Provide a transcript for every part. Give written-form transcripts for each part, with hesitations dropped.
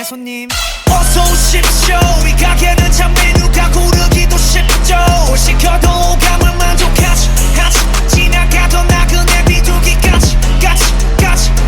네 손님 어서 오십시오. 이 가게는 참 메뉴가 고르기도 쉽죠. 뭘 시켜도 오감을 만족하지 지나가던 나그네 비둘기까지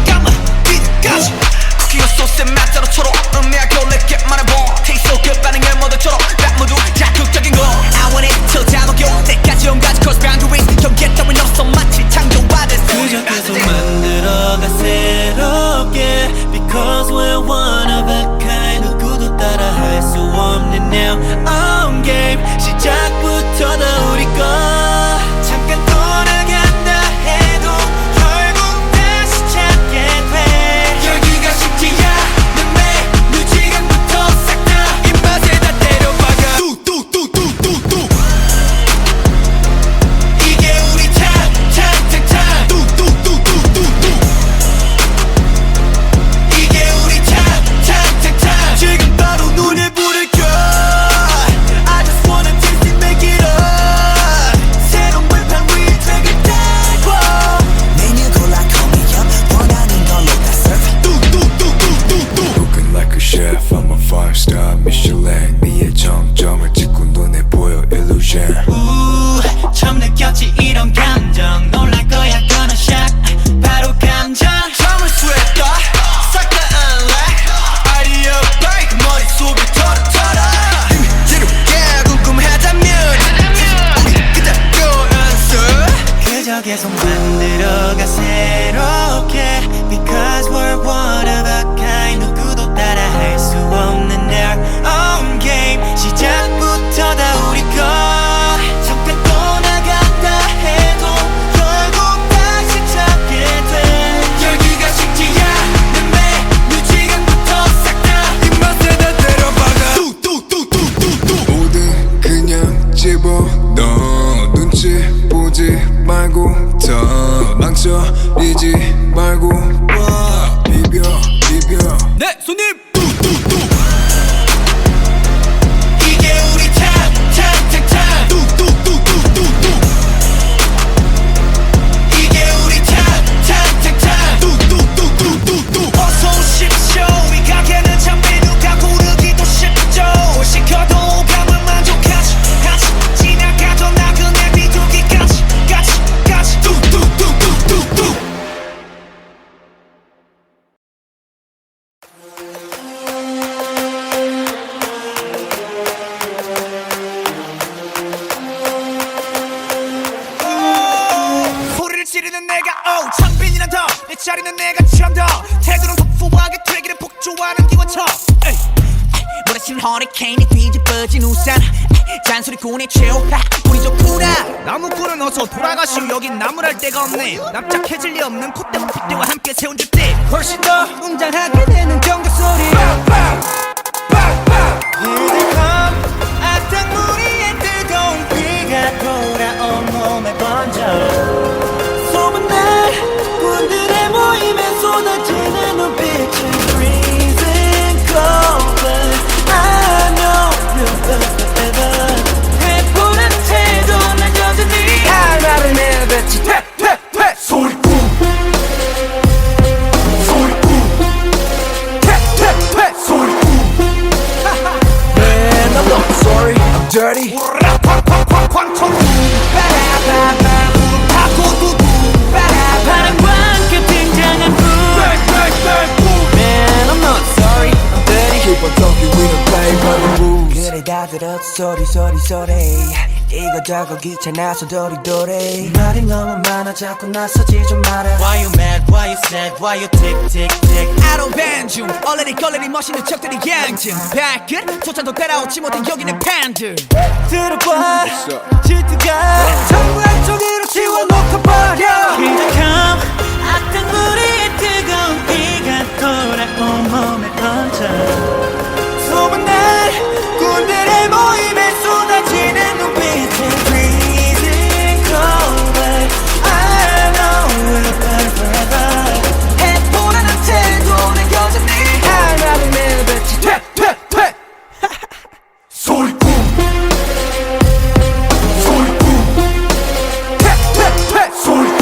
까마 비둘까지 쿠키와 소스의 맛대로 초록 음미하고 내게 말해봐. Taste so good 반응을 모두처럼 딱 모두 자극적인 거 I want it till 다 녹여 때까지 온가지 cross boundaries 경계 따윈 없어 마치 창조화된 그저 계속 만들어가 새롭게 Because we're one of a kind 누구도 따라 할 수 없는 now on game 시작부터 다 우리 거 잠깐 돌아간다 해도 결국 다시 찾게 돼 열기가 식지 않는 메뉴 지금부터 싹 다 입맛에 다 때려박아 뚜뚜뚜뚜뚜뚜 이게 우리 탑탑탑탑 뚜뚜뚜뚜뚜뚜 이게 우리 탑탑탑탑 지금 바로 눈에 불을 켜 I just wanna taste it, make it up 새로운 불판 위에 책을 달고 메뉴 골라 call me up 원하는 걸로 다 serve 뚜뚜뚜뚜뚜뚜 Looking like a chef, I'm a 5-star Michelin 네의 정점을 찍고 눈에 보여 illusion 처음 느꼈지 이런 감정 놀랄 거야 gonna shock 바로 감정 잠을 쇠까 싹 다 unlock 아이디어 break 머릿속을 털어 지루게 궁금하다면 우리 그대로 answer 그저 계속 만들어가 새롭게 Because we're one of a kind 누구도 따라 할 수 없는 their own game 시작부터 다 우리 거 잠깐 떠나갔다 해도 결국 다시 찾게 돼 열기가 식지 않는 메뉴 지금부터 싹 다 입맛에 다 때려박아 뚜뚜뚜뚜뚜뚜 뭐든 그냥 집어넣어 눈치 보지 말고 더 망설이지 말고 와 비벼 네 손님 이게 우리 탑탑탑탑 뚜뚜뚜뚜뚜뚜 이게 우리 탑탑탑탑 뚜뚜뚜뚜뚜뚜 어서 오십시오. 이 가게는 참 메뉴가 고르기도 쉽죠. 뭘 시켜도 오감을 만족하지 지나가던 나그네 비둘기까지 뚜뚜뚜뚜뚜뚜 소리를 지르는 내가 창빈이란 더내 자리는 내가 처음더 태도는 터프하게 되기를 폭주하는 기관총 몰아친 허리케인이 뒤집어진 우산 잔소리꾼의 최후 우리 좋구나 나무꾼은 어서 돌아가시오. 여긴 나무랄 데가 없네. 납작해질 리 없는 콧대와 핏대와 함께 세운 줏대 훨씬 더 웅장하게 되는 경적소리 악당무리의 뜨거운 비가 돌아온 몸에 번져 소문난 군들의 모임에 쏟아지는 눈빛은 freezing cold but I know you'll forever 해보라는 태도 난 여전히 나를 내뱉지 퇴퇴퇴 소리꾼 퇴퇴퇴 소리꾼 Man I'm not sorry I'm dirty 쾅쾅쾅쾅 바람과 함께 등장한 불 Man I'm not sorry I'm dirty Keep on talking we don't play by the rules 그래 다 들었어 소리 이거저거 귀찮아서 도리도리 말이 너무 많아 자꾸 나서지 좀 마라 Why you mad, why you sad, why you tick tick tick I don't ban 중 얼레리 걸레리 멋있는 척들이 양심 발끝 소찬도 따라오지 못한 여기는 팬들 들어봐 질투가 전부 한쪽으로 지워놓고 버려 기적함 악당무리의 뜨거운 비가 돌아온 몸에 번져 소문난 군들의 모임에 쏟아지는 눈빛은 freezing cold but I know we'll burn forever 해보라는 태도는 여전히 하나를 내뱉지 퇴퇴퇴 소리꾼 퇴퇴퇴 소리꾼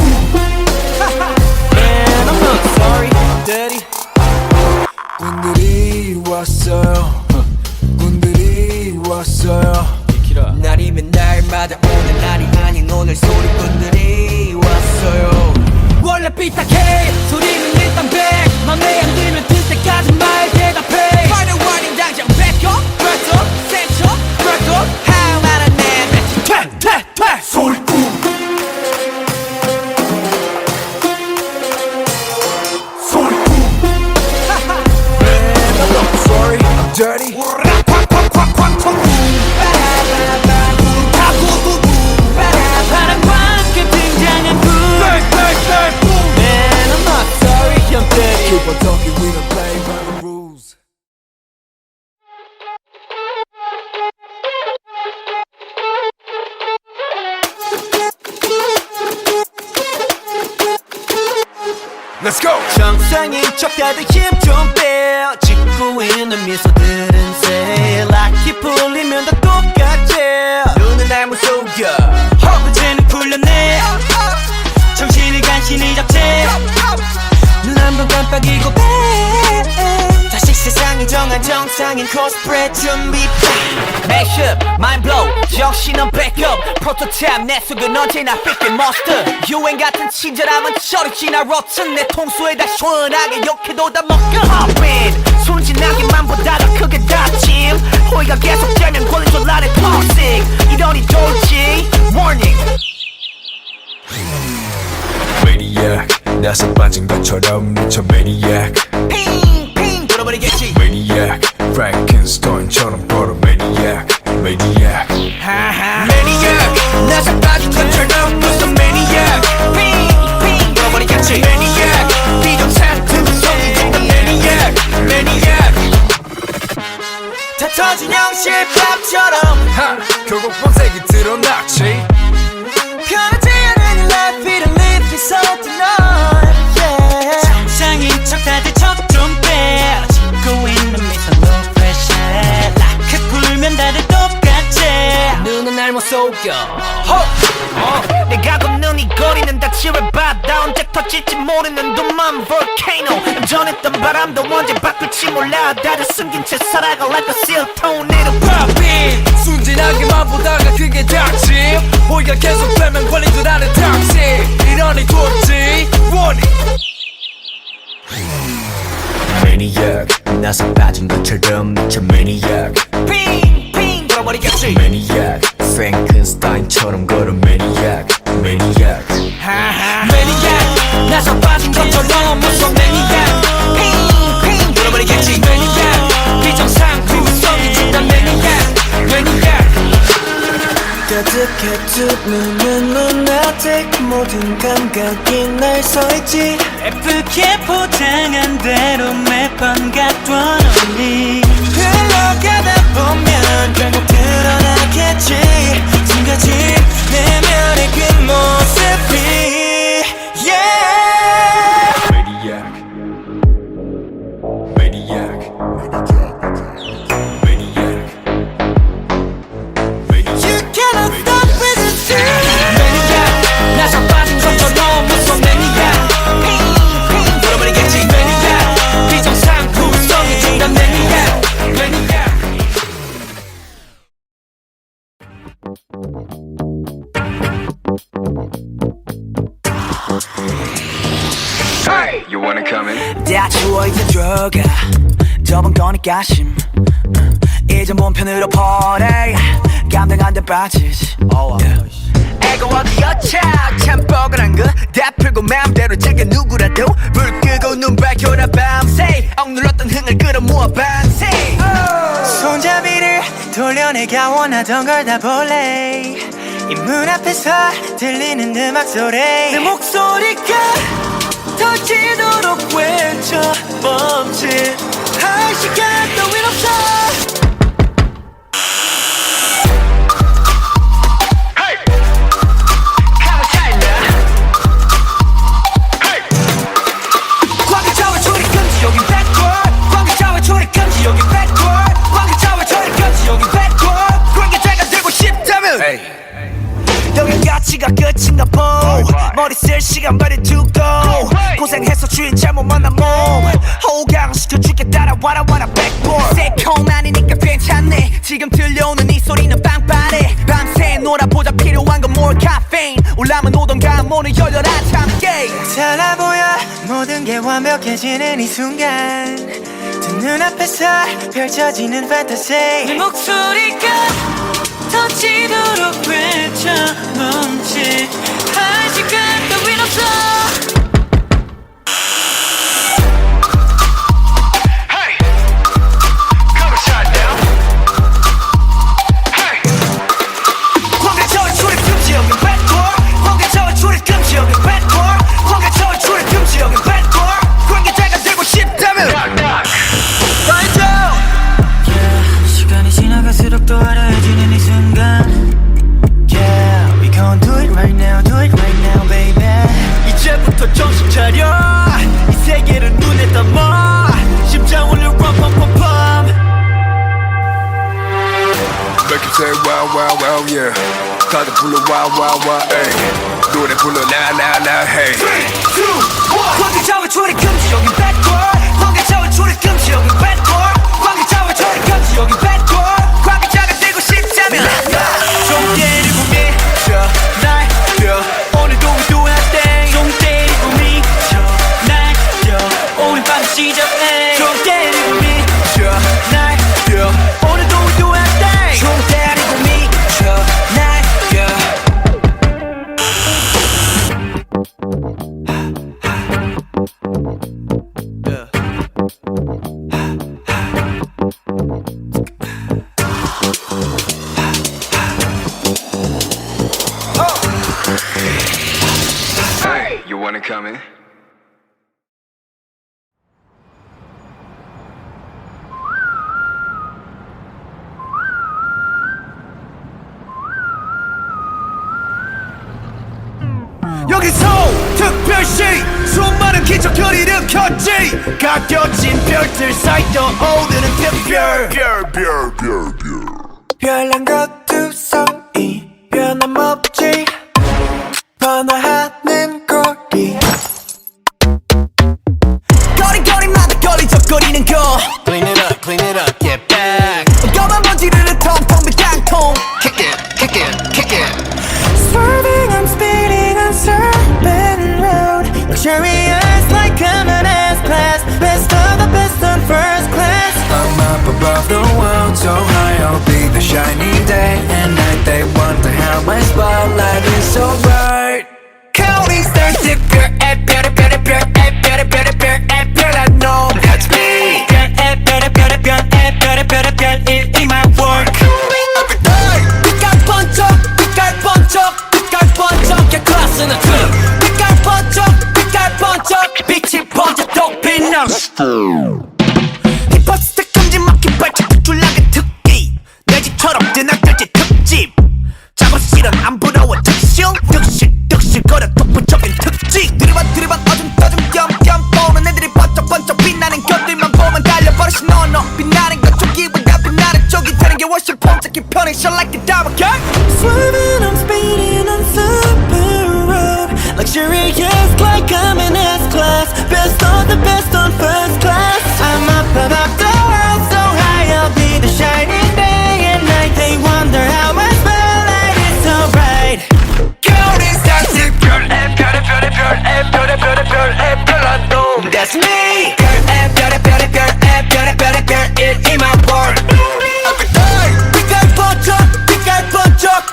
오늘 소리꾼들이 왔어요. 원래 삐딱해 소리는 일단 100 맘에 안 들면 들 때까지 말 대답해. Final warning 당장 back up press up set up press up how 말안 내 퇴 소리꾼 Sorry, I'm dirty. 바람과 함께 등장한 불 Man I'm not sorry I'm dirty. Keep on talking, we don't play by the rules. Let's go. 정상인 척 다들 힘 좀 빼. 짓고 있는 미소들은 새 락이 풀리면 다 똑같지. 눈은 날 무속여 허브제는 풀렸네. 정신을 간신히 잡채. 눈 한 번 깜빡이고 빼. 다시 세상이 정한 정상인 코스프레 준비. Mashup, mind blow, 정신은 backup. 프로토타입 내 속은 언제나 fit monster. 유행 같은 친절함은 저리 지나 rotten. 내 통수에다 시원하게 욕해도 다 먹여. Hop in, 순진하게만 보다가 크게 다짐. 호의가 계속되면 권리줄 나를 toxic. 이러니 돌지, warning. Maniac, 나서 빠진 것처럼 미쳐 Maniac. 핑핑 돌아버리겠지. Maniac, Frankenstein처럼 걸어 Maniac. Maniac. Maniac, 나서 빠진 것처럼 무슨 Maniac. 핑핑 돌아버리겠지. Maniac, 비정상들 성이 된다 Maniac. Maniac. 다 터진 형실밥처럼 하, 결국 본색이 드러났지. 편하지 않은 life, it'll leave you so tonight. Yeah. 정상인 척 다들 척 좀 빼. 짓고 있는 미소 no pressure. 라크 풀면 다들 똑같지. 눈은 날 못 속여. 내가 걷는 이 거리는 다 치열바다. 언제 터질지 모르는 둠만 volcano. 전했던 바람도 언제 바꿀지 몰라. 다들 숨긴 채 살아가 like a seal tornado. Pop in. 순진하게만 보다가 그게 닥침. 호의가 계속되면 걸린 줄 아는 닥치. 이러니 돌지 warning. Maniac, 나서 빠진 것처럼 미쳐 Maniac. 핑핑 돌아버리겠지. Maniac, Frankenstein처럼 걸어 Maniac. Maniac. Maniac, 나서 빠진 것처럼 무서운 Maniac. 핑핑 돌아버리겠지. Maniac, 비정상 구성이 준다 Maniac. Maniac. 가득해 두 눈은 lunatic. 모든 감각이 날 서있지. 예쁘게 포장한 대로 매번 갖던 only. 흘러가다 보면 결국 드러나겠지. 숨겨진 내면의 그 모습이. Yeah. Maniac. Maniac. Maniac. Maniac. You cannot stop resisting. Maniac, 나서 빠진 것처럼 무서운 Maniac. 핑핑 돌아버리겠지. Maniac, 비정상 구성이 준다 Maniac. Maniac. Hey, you wanna come in? 다 주워 이제 들어가 저번 거니까 심 이제 몸 편으로 보내 감당 안 돼 빠지지 애가 어디였자 참 뻐근한 거 다 풀고 마음대로 즐겨 누구라도 불 끄고 눈 밝혀라 밤새 억눌렀던 흥을 끌어모아 밤새 손잡이를 돌려내가 원하던 걸 다 볼래. 이 문 앞에서 들리는 음악 소리. 내 목소리가 터지도록 외쳐 멈칫. 할 시간 따윈 없어. 여긴 가치가 끝인가 보 머리 쓸 시간 버려두고 고생해서 주인 잘못 만난 몸 호강시켜줄게 따라와라 와라 백볼 새콤하니까 괜찮네 지금 들려오는 이 소리는 빵빠레 밤새 놀아보자 필요한 건 more caffeine 불나면 오던가 문을 열려라 참깨 달라 보여 모든 게 완벽해지는 이 순간 두 눈앞에서 펼쳐지는 판타지 내 목소리가 터지도록 외쳐 멈칫할 시간 따윈 없어 시간이 지나갈수록 더 화려해지는 이 순간 Yeah, we gon' do it right now, do it right now, baby 이제부터 정신 차려 이 세계를 눈에 담아 심장 울려 빰빰빰빰 Make you say wow wow wow yeah 다들 불러 wow wow wow ay 노래 불러 now now now hey 3, 2, 1 관계자와 초리 금지 여긴 bad girl 관계자와 초리 금지 여긴 bad girl 관계자와 초리 금지 여긴 bad girl 관계자가 되고 싶다면 좀 때리고 미쳐 날려 오늘도 we do our thing 좀 때리고 미쳐 날려 오늘 밤 시작해 좀 때리고 미쳐 날려 오늘도 we do our thing 좀 때리고 미쳐 날려 hey you wanna come in 여기서 특별시 수많은 기적을 일으켰지 가껴진 별들 사이 떠오르는 특별 별난 것두성이 변함없지 번화하는 거리 거리거리마다 걸리적거리는 거 Clean it up, get back 검은 먼지를 텅텅 빈 깡통 Kick it Swerving, I'm speeding on Serpent Road Luxurious like coming S-Class Best of the best on first class I'm up above the world so high I'll be the shining day and night They wonder how my spotlight is so bright Counting stars 특별 별의 별의 별 별의 별의 별 별한 놈 That's me 별의 별의 별 in my work 빛깔 번쩍 빛깔 번쩍 빛깔 번쩍 야 클래스는 틈 빛깔 번쩍 빛이 번쩍 또 빛나 힙합스타 큼지막히 발짝 줄라긴 특기 내 집처럼 드나들지 특집 작업실은 안 부러워 득실 거려 독보적인 특징 들이받 어줌 겸겸 보는 애들이 번쩍 빛나는 것들만 보면 달려버리시 no 빛나는 것 쪽이보다 빛나는 쪽이 되는 게 훨씬 폼잡기 편해 Shine like a diamond girl Swerving, I'm speeding on Serpent Road Luxurious like coming S-Class Best of the best on first class I'm up above the world so high I'll be the shining day and night They wonder how my spotlight is so bright Counting stars 특별 별의 별한 놈 That's me 별의 별 in my world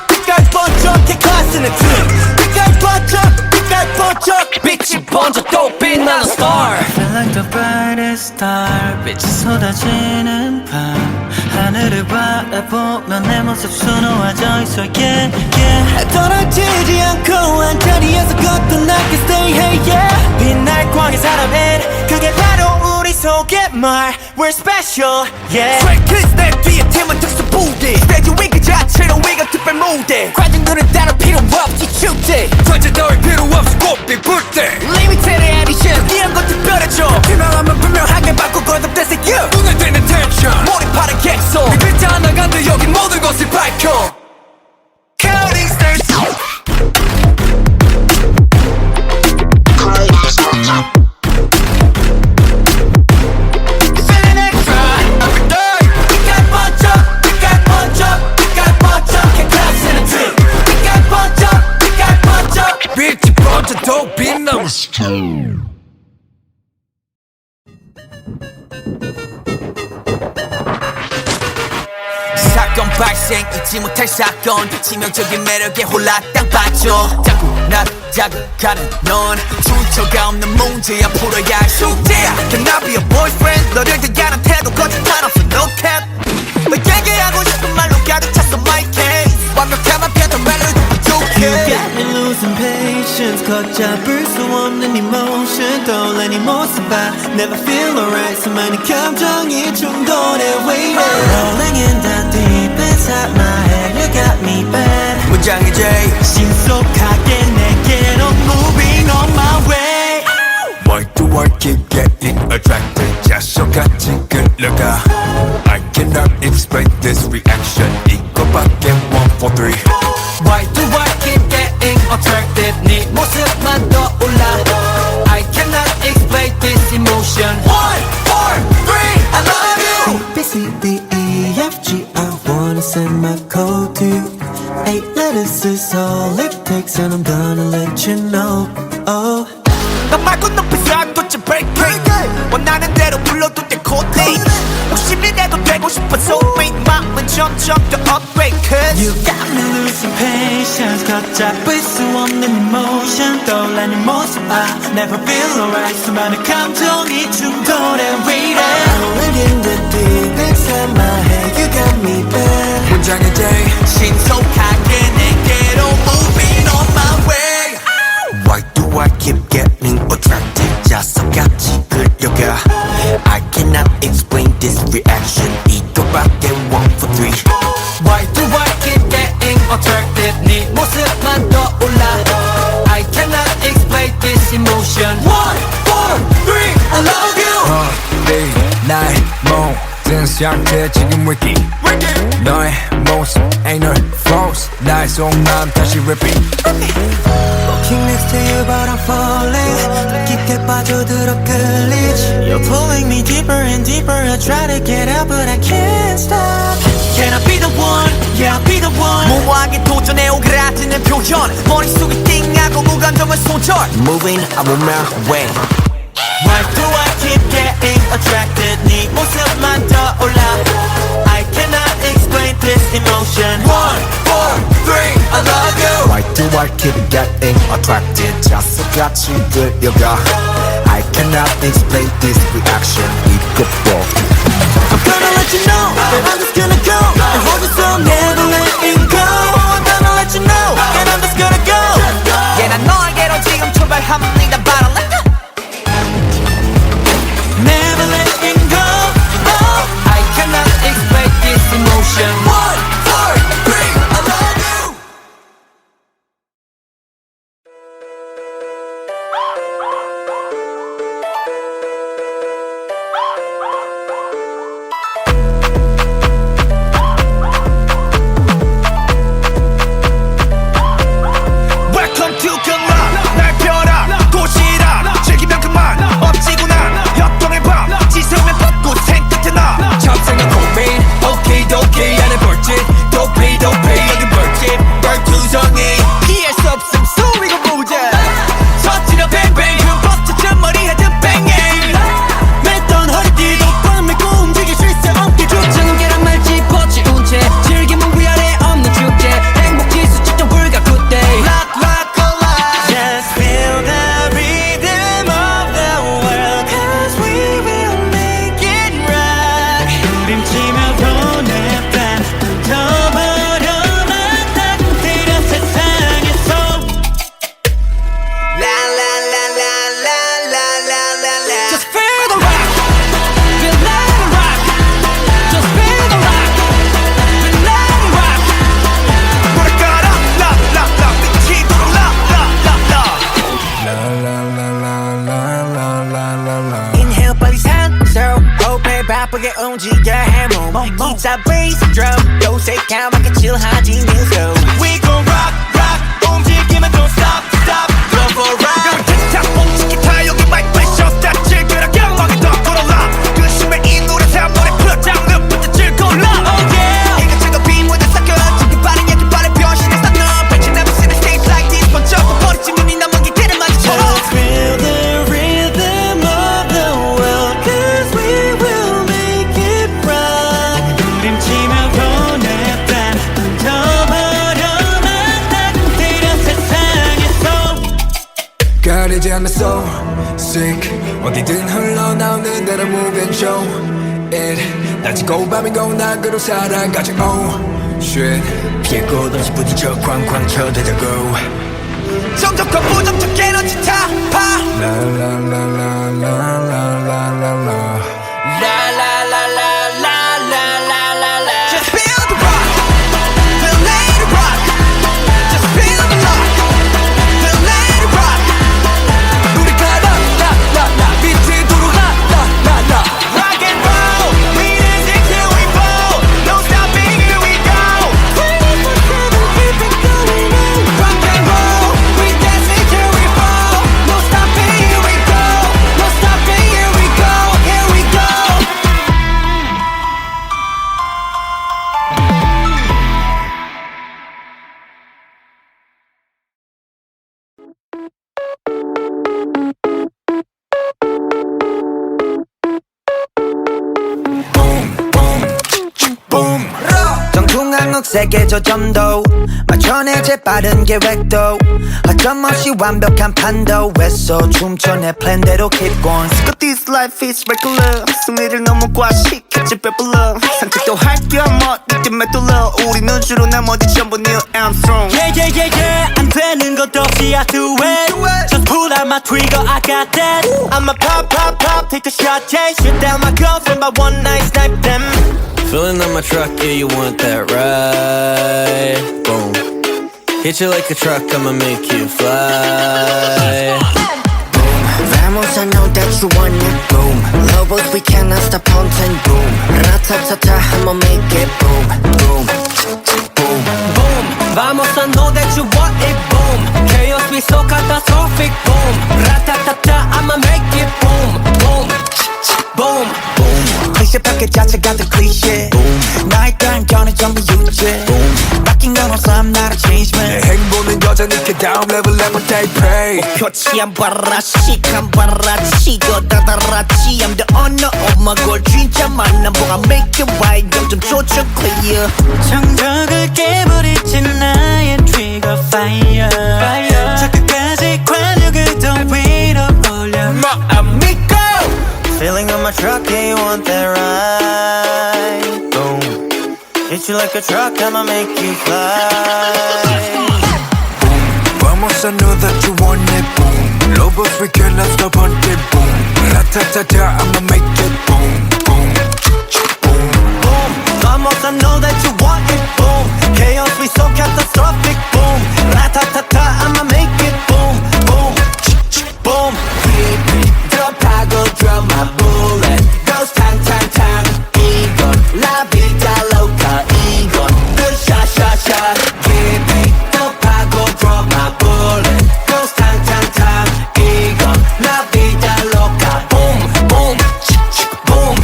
빛깔 번쩍 개 클래스는 틈 빛깔 번쩍 빛이 번쩍 또 빛나는 star Feel like the brightest star 빛이 쏟아지는 밤 하늘을 바라보면 내 모습 수놓아져 있어 yeah yeah 떨어지지 않고 한자리에서 걷던 I can stay hey yeah 빛날 광의 사람은 그게 바로 우리 속의 말 We're special yeah Straight 내 뒤에 팀은 특수 부대 스테이지 위 그 자체로 위가 특별 무대 관중들은 따로 필요 없지 축제 전체 따위 필요 없이 꽃빛 불때 Limited edition 이런 거 특별해져 유명하면 분명하게 바꾸고 거듭돼서 you 눈에 띄는 텐션 몰입하는 객석 그 글자 하나 간도 여기 모든 것을 밝혀 Counting stars Feeling extra every day 빛깔 번쩍 개 클래스는 틈 빛깔 번쩍 사건 발생 잊지 못할 사건 치명적인 매력에 홀라 땅 빠져 자꾸 날 자극하는 넌 출처가 없는 문제야 풀어야 할 숙제야 Can I be a boyfriend 너를 대하는 태도 거짓말 없어 no cap 너에게 하고 싶은 말로 가득 찼어 my case 완벽함만 피했던 멜로디 You 부족해 got me losing patience 걷잡을 수 없는 emotion 떠올리니 모습 봐 Never feel alright 수많은 감정이 충돌해 waiting Rolling in the deep inside my head You got me bad 문장의 J 신속하게 내게로 moving on my way Why do I keep getting attracted 자석같이 끌려가 I cannot explain this reaction 이거밖에 1, 4, 3 Why do I keep getting attracted 네 모습만 떠올라 I cannot explain this emotion 1, 4, 3 I love you A, B, C, D, E, F, G I wanna send my code to you 8 letters is all it takes and I'm gonna let you know Oh 너 말고 높이서 도대체 break 원하는 대로 불러도 돼 코디 욕심이 내도 되고 싶어서 왜 마음은 점점 더 upgrade Cause You got me losing patience 걷잡을 수 없는 emotion 떠올리는 모습 I never feel alright 수많은 감정이 충돌해 waiting Rolling in the deep inside my head You got me bad 문장의 J 신속하게 내게로 moving on my way Why do I keep getting attracted 자석같이 끌려가 I cannot explain this reaction 이거밖에 1, 4, 3 Why do I keep getting attracted 네 모습만 떠올라 I cannot explain this emotion 1, 4, 3 I love you 네 나의 모든 상태 지금 위기 너의 모습 ain't no flaws 나의 속마음 다시 repeat Walking next to you but I'm falling 깊게 빠져들어 끌리지 You're pulling me deeper and deeper I try to get out but I can't stop Can I be the one? Yeah I'll be the one 무모하게 도전해 오그라드는 표현 머릿속이 띵하고 무감정은 손절 Moving I'm on my way Why do I keep getting attracted 네 모습만 떠올라 I cannot explain this emotion 1, 4, 3 I love you Why do I keep getting attracted 자석같이 끌려가 I cannot explain this reaction 이것도 I'm gonna let you know that I'm just gonna go and hold you so never letting go I'm gonna let you know and I'm just gonna go Yeah 난 너에게로 지금 출발합니다 But I let Never letting go oh. I cannot explain this emotion 1, 4, 3 I love you Welcome to 경락 날 펴라 도시락 즐기면 그만 엎지고 난 협동의 밤 지성면 뻗고 생끝에 나 첫생은 고민 오케이 도케이 안에 벌집 도피 여기 벌집 벌투성이 피할 수 없음 소리가 모자 터치려 뱅뱅 흠뻑 머리 헤드 뱅잉 맸던 허리띠도 꽉 메고 움직일 수 있어 어깨 주장은 계란 말 짚어지운 채 즐기면 위아래 없는 축제 행복지수 측정 불가 굿데이 Lock lock alive Just feel the rhythm of the world Cause we will make it right 부림치며 보내 반 덮어려만 따뜻해려 세상에서 La la la la la la la la la Just feel the rock Feel let it rock Just feel the rock Feel let it rock 노래 깔아 라라라 미치도록 라라라라 Inhale 빨리 산소 호흡에 바쁘게 움직여 해몸 기타 베이스 드럼 도색하게 칠하지 뉴스 We gon' rock rock 움직이면 don't stop stop Go for a ride 틱탁 멈춘 기타 여기 마이크 프레셔 스타트 즐겨라 경험하게 더 걸어라 근심의 이 노래 사물의 표정은 부터 즐거울라 Oh yeah 이것저것 빈무대 섞여 지금 빠른 얘기 빠른 변신해서 너 But you never seen a stage like this 번쩍 버리지 눈이 남은 게 길을 마주쳐 Just feel I'm so sick 어디든 흘러나오는 대로 move and show it 낮이고 밤이고 낙으로 살아가지 oh shit 피했고 다시 부딪혀 쾅쾅 쳐대자고 정적과 부정적 에너지 타파 La la la la la la la la la Just feel the rock Feel let it rock Just feel the rock Feel let it rock 우리가 라라라라 빛으로 라라라라 Rock and roll We dancing till we fall No stopping here we go 24/7 keep it going on Rock and roll We dancing till we fall No stopping here we go No stopping here we go Here we go 정중앙흑색의 저점도 맞춰내 재빠른 계획도 어점없이 완벽한 판도에서 춤춰 내 플랜대로 keep going But this life is regular 승리를 너무 과식했지 배불러 산책도 할겸 어디쯤에 뚫러 우리는 주로 나머지 전부 Neil Armstrong 안 되는 것 없이 I do it Just pull out my trigger I got that I'ma pop pop pop take a shot yeah shoot down my girlfriend by one night snipe them Filling up my truck, yeah, you want that ride? Boom. Hit you like a truck, I'ma make you fly. Vamos, I know that you want it, boom Lobos, we cannot stop haunting, boom Ratatata, I'ma make it, boom Boom, boom Boom Vamos I know that you want it Boom Chaos be so catastrophic Boom Ratatata I'ma make it Boom Boom Boom 클리셰 패킷 자체가 더 클리셰 나의 단견은 전부 유죄 바뀐 건 없어 I'm not a change man 내 행보는 여전히 그 다음 레벨에 못 take pay 표치 안 봐라 시간 봐라 치고 다다라치 I'm the owner of my goal 진짜 만남 보가 make it right 점점 조져 clear 정적을 깨버리지 나의 trigger fire 저 끝까지 관력을 더 위로 올려 amigo Filling up my truck, yeah, you want that ride Boom Hit you like a truck, I'ma make you fly Vamos, I know that you want it, boom Lobos, we cannot stop until boom Ratatata, I'ma make it boom Boom, boom Boom Vamos I know that you want it Boom Chaos be so catastrophic Boom Ratatata I'ma make it Boom Boom Boom Drop drop my bullet Goes tang tang tang 이건 La vida loca 이건 으샤샤샤 Keep drop drop my bullet Goes tang tang tang 이건 La vida loca Boom boom boom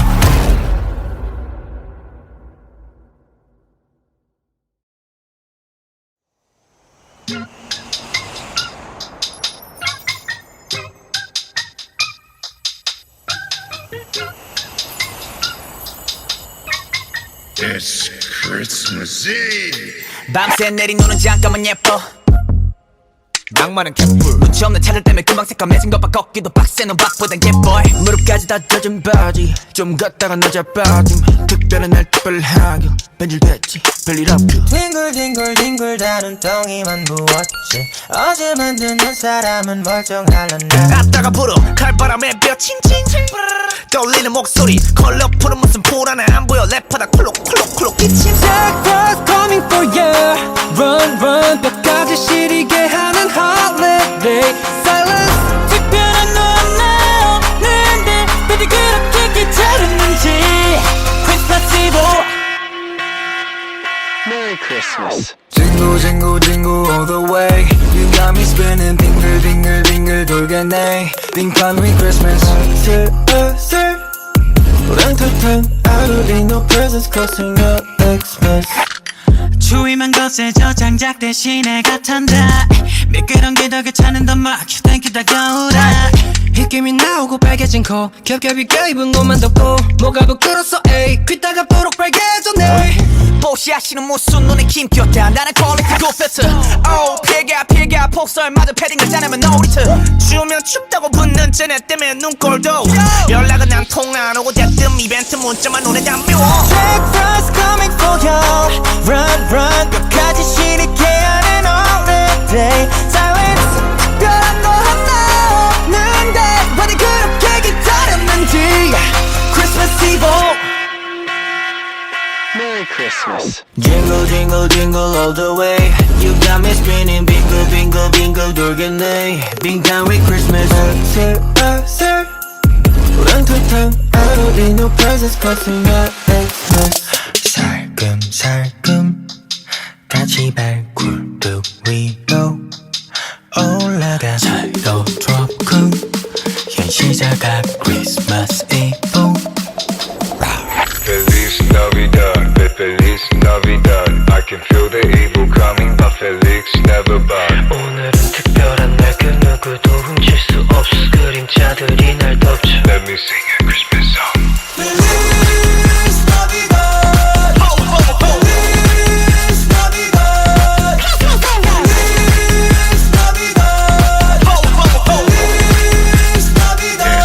It's Christmas Eve. 밤새 내린 눈은 잠깐만 예뻐 낭만은 개뿔 눈치 없는 차들 때문에 금방 새까매진 것봐 걷기도 빡세는 밥보단 개보이 무릎까지 다 젖은 바지 좀 걷다가 늦어 빠짐 특별한 날 특별하게 변질됐지 별일 없고 뒹굴뒹굴 다른 덩이만 부었지 어제 만드는 사람은 멀쩡할란다 갔다가 불어 칼바람에 뼈 칭칭칭 떠올리는 목소리 컬러풀은 무슨 불안해 안 보여 랩하다 콜록콜록콜록 기침 Jackpot's coming for you Run run 뼈까지 시리게 하는 holiday Silence 특별한 넌 나오는데 baby 그렇게 귀찮았는지 Christmas Eve Merry Christmas. Jingle jingle jingle all the way You got me spinning 빙글 빙글 빙글 돌겠네 빙판 with Christmas 슬슬 우렁탕탕 I don't need no presents costing up Xmas 추위만 거세져 장작 대신에 같한다 미끄럼 기덕에 차는 더 막 땡큐 다가오라 느낌이 나오고 빨개진 코 겹겹이 껴입은 것만 덮고 뭐가 부끄러웠어 에이 귀따갑도록 빨개졌네 뽀시하시는 무슨 눈에 김겼다 나는 퀄리티 굿패트 피해가 폭설마저 패딩을 짜내면 놀이트 추우면 춥다고 붙는 쟤네 때문에 눈꼴도 연락은 안 통화 안 오고 대뜸 이벤트 문자만 눈에 담비워 Take first coming for you Run 끝까지 시리게 하는 all the day Silence 특별한 거 하나 없는데 왜 그렇게 기다렸는지 Christmas Eve Merry Christmas. Jingle, jingle, jingle all the way. You got me spinning, bingo, bingo, bingo, 돌겠네. 빙당 with Christmas. 슬슬 우렁투탕 하루 in your presence 커튼 Xmas 살금살금 같이 발굴뚝 위로 올라가 차이로 트로크 현시자가 Christmas Eve Feliz Navidad, Feliz Navidad. I can feel the evil coming, but Felix never bad. 오늘은 특별한 날 그 누구도 훔칠 수 없어 그림자들이 날 덮쳐 Let me sing a Christmas song. Feliz Navidad Feliz Navidad Feliz Navidad Feliz Navidad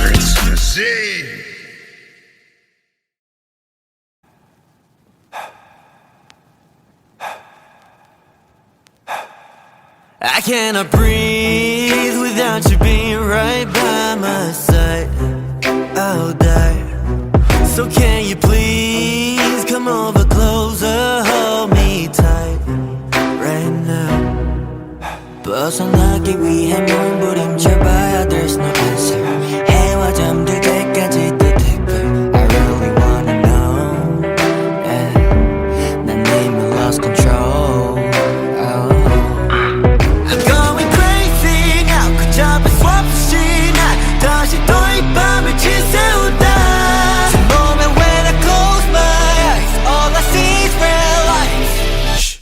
Christmas Eve. I cannot breathe without you being right by my side. I'll die. So can you please come over closer, hold me tight right now. 벗어나기 위해 몸부림쳐봐야 there's no answer. 해와 잠들 때까지 또 댓글 I really wanna know. Yeah. 난 이미 lost control. 다시 또 이 밤을 지새우다 The moment when I close my eyes All I see is red lights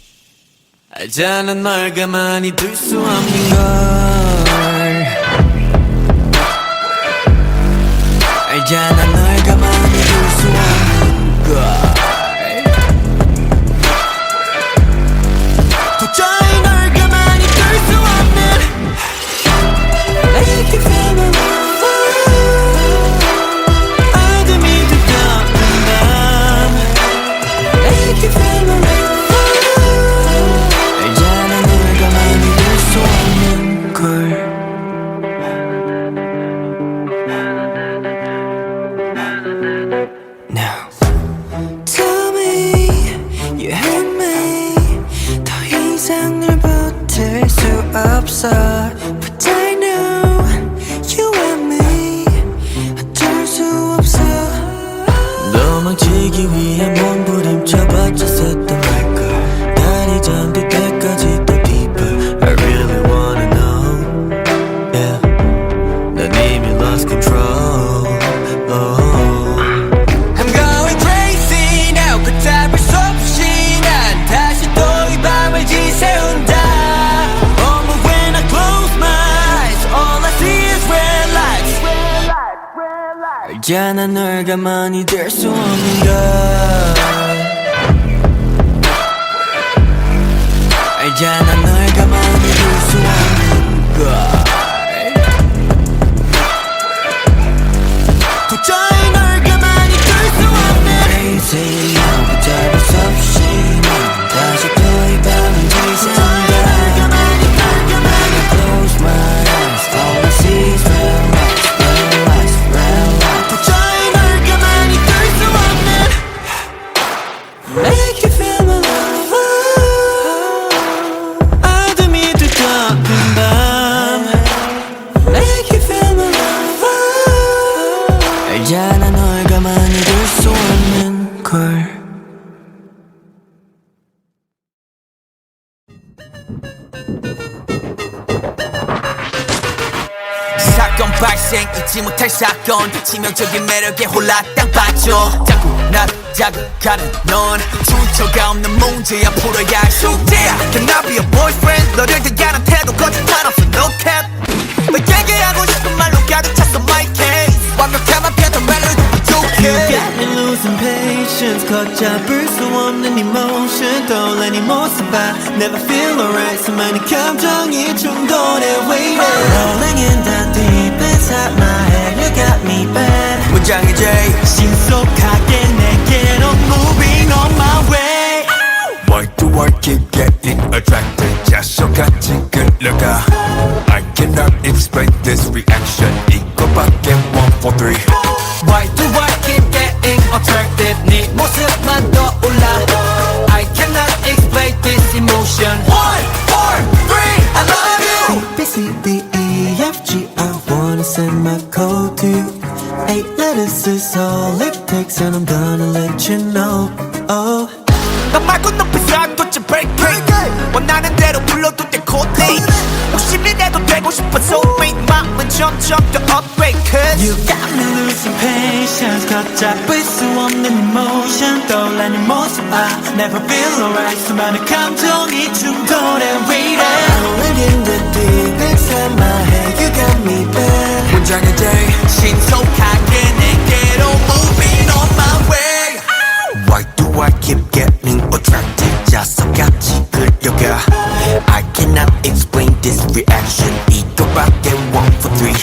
알잖아 널 가만히 둘 수 없는 걸 알잖아 널 가만히 둘 수 없는 걸 도저히 널 가만히 둘 수 없는 Make you feel my love Make you feel my love 알잖아 널 가만히 둘 수 없는 걸 Now Tell me you hurt me 더 이상 널 버틸 수 없어 But I know you and me 어쩔 수 없어 도망치기 위해 몸부림쳐봤자 샜던 말걸 달이 잠들 때까지 또 deeper I really wanna know yeah 난 이미 lost control I'm going crazy now 끝잡을 수 없이 난 다시 또 이 밤을 지새운다 Oh but when I close my eyes all I see is red lights 알잖아 널 가만히 둘 수 없는 걸 알잖아 널 가만히 둘 수 없는 걸 도저히 널 가만히 둘 수 없는 Crazy now 붙잡을 수 없이 난 다시 또 이 밤을 지새운다 When I close my eyes all I see is red lights red lights red lights 도저히 널 가만히 둘 수 없는 Make you feel my love 어둠이 두꺼운 밤 Make you feel my love 알잖아 널 가만히 둘 수 없는 걸 사건 발생 잊지 못할 사건 치명적인 매력에 홀라 땅 빠져 자꾸 나를 자극하는 넌 출처가 없는 문제야 풀어야 할 숙제야 Can I be a boyfriend 너를 대하는 태도 거짓말 없어 no cap 너에게 하고 싶은 말로 losing patience 걷잡을 수 없는 emotion 떠올라 네 모습 봐 Never feel alright 수많은 감정이 충돌해 waiting Rolling in the deep inside my head You got me bad 문장의 J 신속하게 내게로 moving on my way Why do I keep getting attracted 자석같이 끌려가 I cannot explain this reaction 이거밖에 1, 4, 3 Why do I keep getting attracted 네 모습만 떠올라 I cannot explain this emotion 1, 4, 3 I love you A, B, C, D, E, F, G I wanna send my code to you 8 letters is all it takes and I'm gonna let you know Oh 너 말고 높이서 도대체 break 원하는 대로 불러도 돼 코디 욕심이 내도 되고 싶어서 wait 마음은 점점 더 upgrade cause You got me losing patience 걷잡을 수 없는 emotion 떠올라 네 모습 I never feel alright 수많은 감정이 충돌해 waiting Rolling in the deep inside my head You got me bad 문장의 J 신속하게 내게로 moving on my way Why do I keep getting attracted 자석같이 끌려가 I cannot explain this reaction 이거밖에 1, 4, 3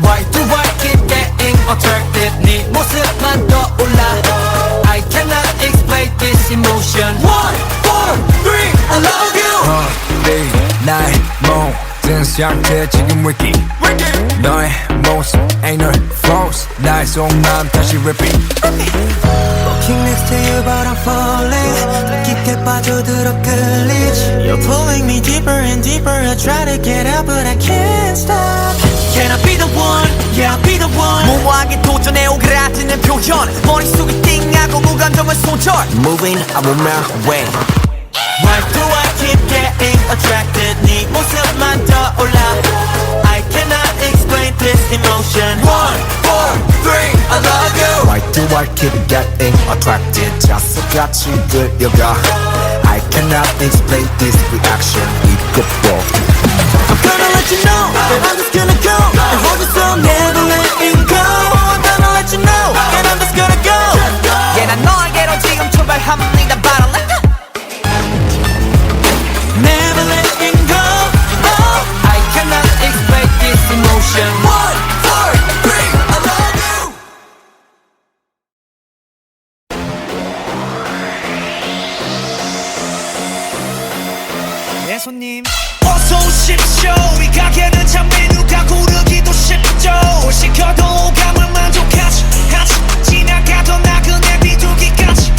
Why do I keep getting attracted 네 모습만 떠올라 I cannot explain this emotion 1, 4, 3 I love you 네 나의 모든 상태 지금 위기 너의 모습 ain't no flaws 나의 속마음 다시 repeat Walking next to you but I'm falling 깊게 빠져들어 끌리지 You're pulling me deeper and deeper I try to get out but I can't stop Can I be the one? Yeah I'll be the one 무모하게 도전해 오그라드는 표현 머릿속이 띵하고 무감정은 손절 Moving I'm on my way Why do I keep getting attracted 네 모습만 떠올라 I cannot explain this emotion 1, 4, 3 I love you Why do I keep getting attracted 자석같이 끌려가 I cannot explain this reaction 이것도 I'm gonna let you know that I'm just gonna go and hold you so never letting go I'm gonna let you know and I'm just gonna go Yeah 난 너에게로 지금 출발합니다 But I let Never letting go oh. I cannot explain this emotion 1, 4, 3 I love you 네 손님 어서 오십시오 이 가게는 참 메뉴가 고르기도 쉽죠 뭘 시켜도 오감을 만족하지 지나가던 나 그냥 비둘기까지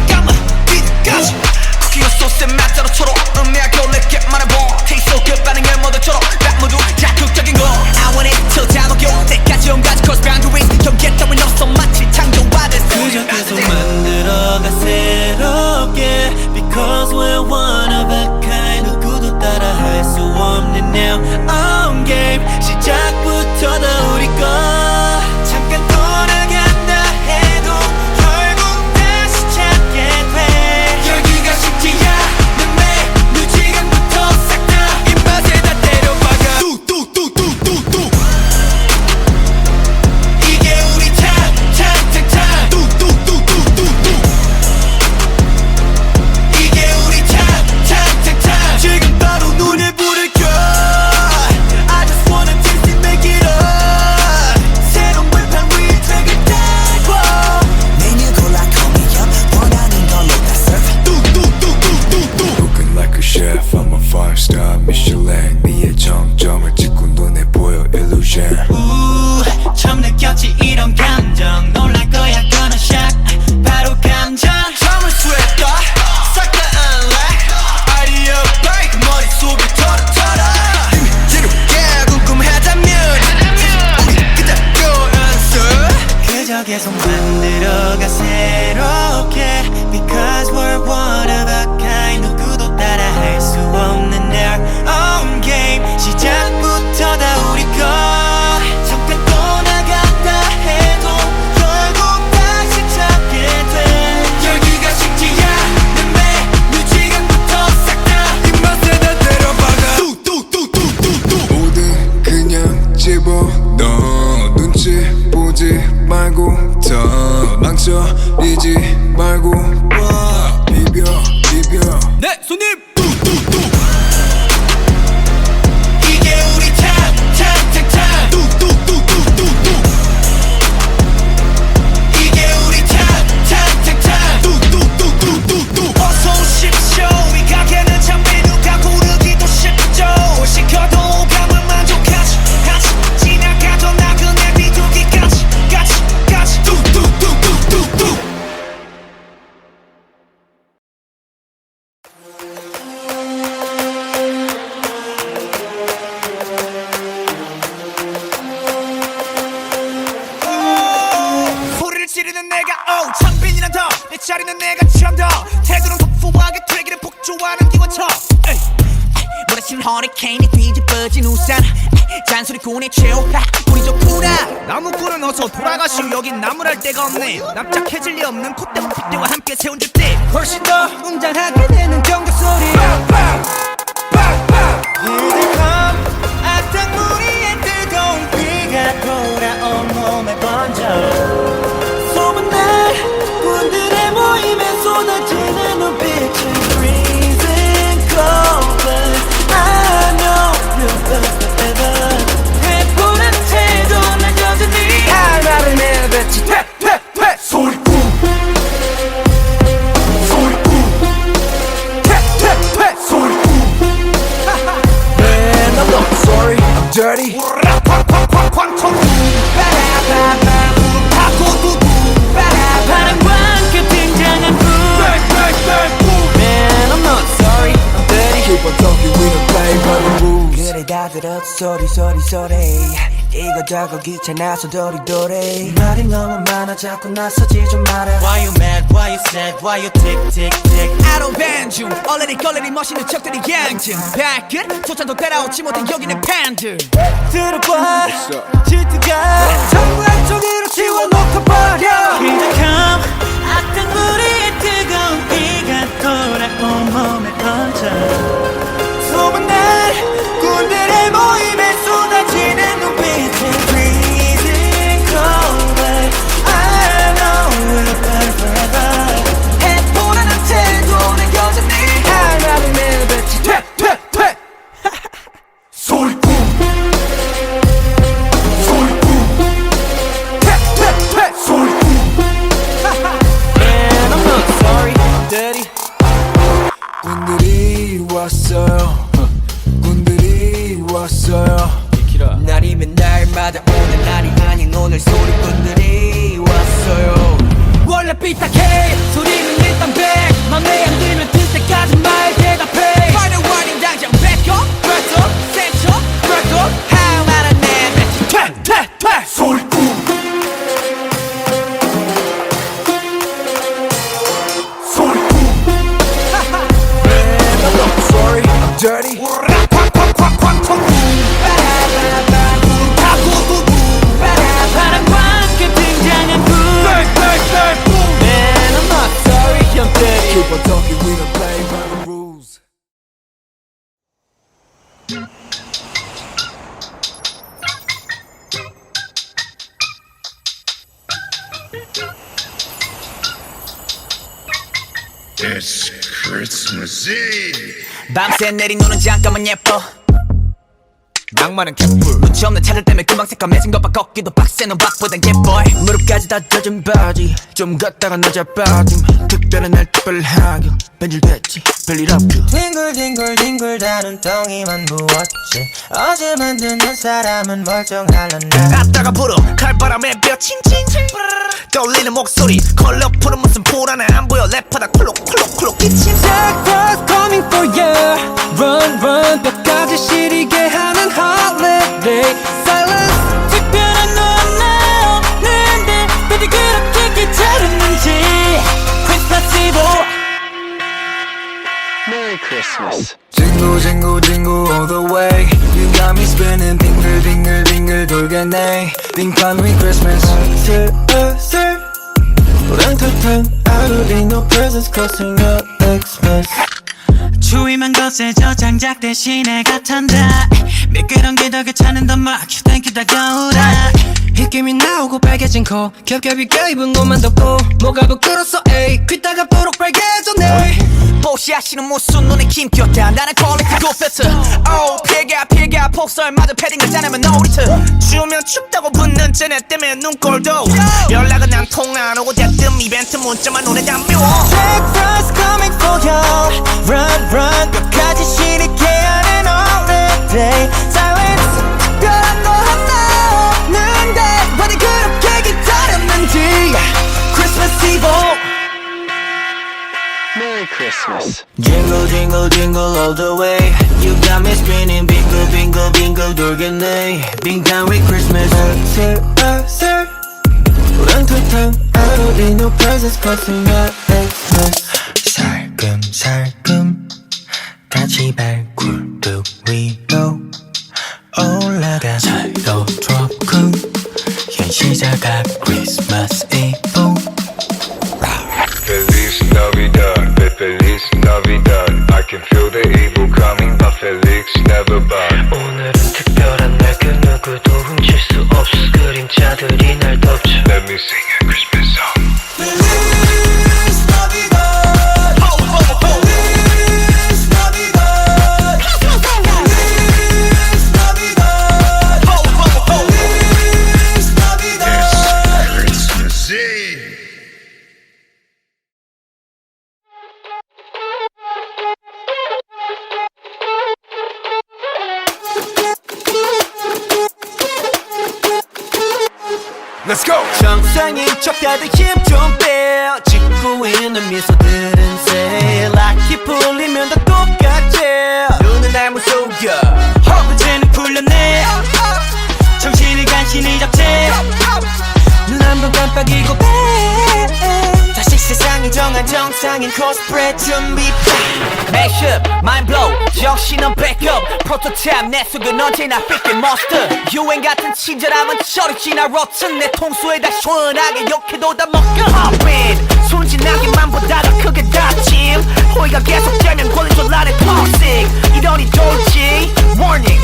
까마 비둘까지 쿠키와 소스의 맛대로 초록 내가 겨울내게 말해봐 Taste so good 반응을 모두처럼 딱 모두 자극적인 거 I want it till 다 녹여 때까지 온가지 cross boundaries 경계 따윈 없어 마치 창조받은 그저 계속 만들어가 새롭게 Because we're one of a kind 누구도 따라 할 수 없는 now on game 시작부터 다 우리 거 잠깐 돌아간다 해도 결국 다시 찾게 돼 열기가 식지 않는 메뉴 지금부터 싹 다 입맛에 다 때려박아 뚜뚜뚜뚜뚜뚜 이게 우리 탑탑탑탑 뚜뚜뚜뚜뚜뚜 이게 우리 탑탑탑탑 지금 바로 눈에 불을 켜 I just wanna taste it make it up 새로운 불판 위에 책을 달고 메뉴 골라 call me up 원하는 걸로 다 serve 뚜뚜뚜뚜뚜뚜 Looking like a chef I'm a 5-star Michelin 네의 정점을 찍고 눈에 보여 illusion 처음 느꼈지 이런 감정 놀랄 거야 gonna shock 바로 감정 잠을 쇠까 싹 다 unlock 아이디어 break 머릿속을 털어 지루게 궁금하다면 우리 그대로 answer 그저 계속 만들어가 새롭게 Because we're one of a kind 누구도 따라 할 수 없는 their own game 시작부터 다 우리 거 잠깐 떠나갔다 해도 결국 다시 찾게 돼 열기가 식지 않는 메뉴 지금부터 싹 다 입맛에 다 때려박아 뚜뚜뚜뚜뚜뚜 모든 그냥 집어넣어 눈치 보지 말고 더 망설이지 말고 와 비벼 네 손님 이게 우리 탑 뚝뚝뚝뚝뚝뚝 이게 우리 탑 뚝뚝뚝뚝뚝뚝 어서 오십시오 이 가게는 참 메뉴가 고르기도 쉽죠 시켜도 오감을 만족하지 지나가도 나그네 비둘기까지 같이 뚝뚝뚝뚝뚝뚝 소리를 지르는 내가 창빈이란 더내 자리는 내가 참더 태도는 터프하게 되기를 폭주하는 기관차 몰아친 허리케인이 뒤집어진 우산 잔소리꾼의 최후 우리 좋구나 나무꾼은 어서 돌아가시오 여긴 나무랄 데가 없네 납작해질 리 없는 콧대와 핏대와 함께 세운 줏대 훨씬 더 웅장하게 되는 경적 소리 악당무리의 뜨거운 비가 돌아온 몸에 번져 소문난 군들의 모임에 쏟아지는 눈빛은 freezing cold but I know you'll never 해보는 태도 난 여전히 나를 내뱉지 퇴퇴퇴 소리꾼 퇴퇴퇴 소리꾼 Man I'm not sorry I'm dirty 바람과 함께 등장한 불 Man I'm not sorry I'm dirty Keep on talking we don't play by the rules 그래 다 들었어 소리 이거저거 귀찮아서 도리도리 말이 너무 많아 자꾸 나서지 좀 마라 Why you mad, why you sad, why you tick 아로 반중 얼레리 걸레리 멋있는 척들이 양심 발끝 소찬도 따라오지 못한 여기는 팬들 들어봐 질투가 전부 한쪽으로 지워놓고 버려 기적함 악당무리의 뜨거운 비가 돌아온 몸에 번져 소문난 군들의 모임에 쏟아지는 눈빛은 freezing cold but I know we'll burn forever 해보라는 태도는 여전히 나를 내뱉지 퇴퇴퇴 소리꾼 퇴퇴퇴 소리꾼 Man I'm not sorry I'm dirty 군들이 왔어요 군들이 왔어요 날이면 날마다 오는 날이 아닌 오늘 소리꾼들이 왔어요 원래 삐딱해 소리는 일단 백 맘에 안 들면 들 때까지 말 대답해 Final warning 당장 back up Press up Set up Press up how 나를 내뱉지 퇴퇴퇴 소리꾼 소리꾼 Man I'm not sorry I'm dirty 바람과 함께 등장한 불 Man I'm not sorry I'm dirty Keep on talking we don't play by the rules It's Christmas Eve 밤새 내린 눈은 잠깐만 예뻐 낭만은 개뿔 눈치 없는 차들 때문에 금방 새까매진 것봐 걷기도 빡세는 밥보단 개보이 무릎까지 다 젖은 바지 좀 걷다가 늦어 빠짐 특별한 날 특별하게 변질됐지 별일 없고 뒹굴뒹굴 다는 덩이만 부었지 어제 만드는 사람은 멀쩡할란다 갔다가 불어 칼바람에 벼 칭칭칭 떠올리는 목소리 컬러풀은 무슨 불안해 안 보여 랩하다 콜록콜록콜록 기침 Santa's coming for you Run 뼈까지 시리게 하는 holiday Silence 특별한 넌 없는데 baby 그렇게 귀찮았는지 Christmas Eve Merry Christmas. Jingle all the way You got me spinning 빙글빙글 돌겠네 Think on we Christmas 슬슬 불안듯한 하루리 No presents costing no Xmas 추위만 거세져 장작 대신에 같한다 미끄럼 기덕에 차는 더 막 땡큐 다가오라 느낌이 나오고 빨개진 코 겹겹이 껴입은 것만 덮고 뭐가 부끄러웠어 에이 귀따가 도록 빨개졌네 뽀시하시는 무슨 눈에 김겼다 나는 퀄리티 고페트 피해가 폭설마저 패딩을 짜내면 놀이트 추우면 춥다고 붙는 쟤네 때문에 눈꼴도 연락은 안 통화 안 오고 대뜸 이벤트 문자만 눈에 담비워 Take first coming for you Run 끝까지 시리게 하는 all the day Silence 특별한 거 하나 없는데 왜 그렇게 기다렸는지 Christmas Eve Merry Christmas. Jingle jingle jingle all the way You got me spinning bingo bingo bingo 돌겠네 빙당 with Christmas 슬슬 우렁투탕 하루리 no presents 커튼 got Xmas 살금살금 같이 발굴뚝 위로 올라가 살도 트로크 현시자가 Christmas Eve Feliz Navidad, Feliz Navidad. I can feel the evil coming, but Felix never bad. 오늘은 특별한 날 그 누구도 훔칠 수 없어 그림자들이 날 덮쳐 Let me sing a Christmas song. Feliz Navidad Feliz Navidad Feliz Navidad Feliz Navidad Christmas Eve. Let's go. 정상인 척 다들 힘 좀 빼 짓고 있는 미소들은 say 락이 풀리면 다 똑같지 눈은 날 무속여 허브제는 풀렸네 정신을 간신히 잡채 눈 한 번 깜빡이고 다시 세상이 정한 정상인 코스프레 준비 Mashup, mind blow, 정신은 backup 프로토타입 내 속은 언제나 fit monster 유행 같은 친절함은 저리 지나 rotten 내 통수에다 시원하게 욕해도 다 먹여 Hop in, 순진하게만 보다가 크게 다짐 호의가 계속되면 권리줄 나를 toxic 이러니 좋지 Warning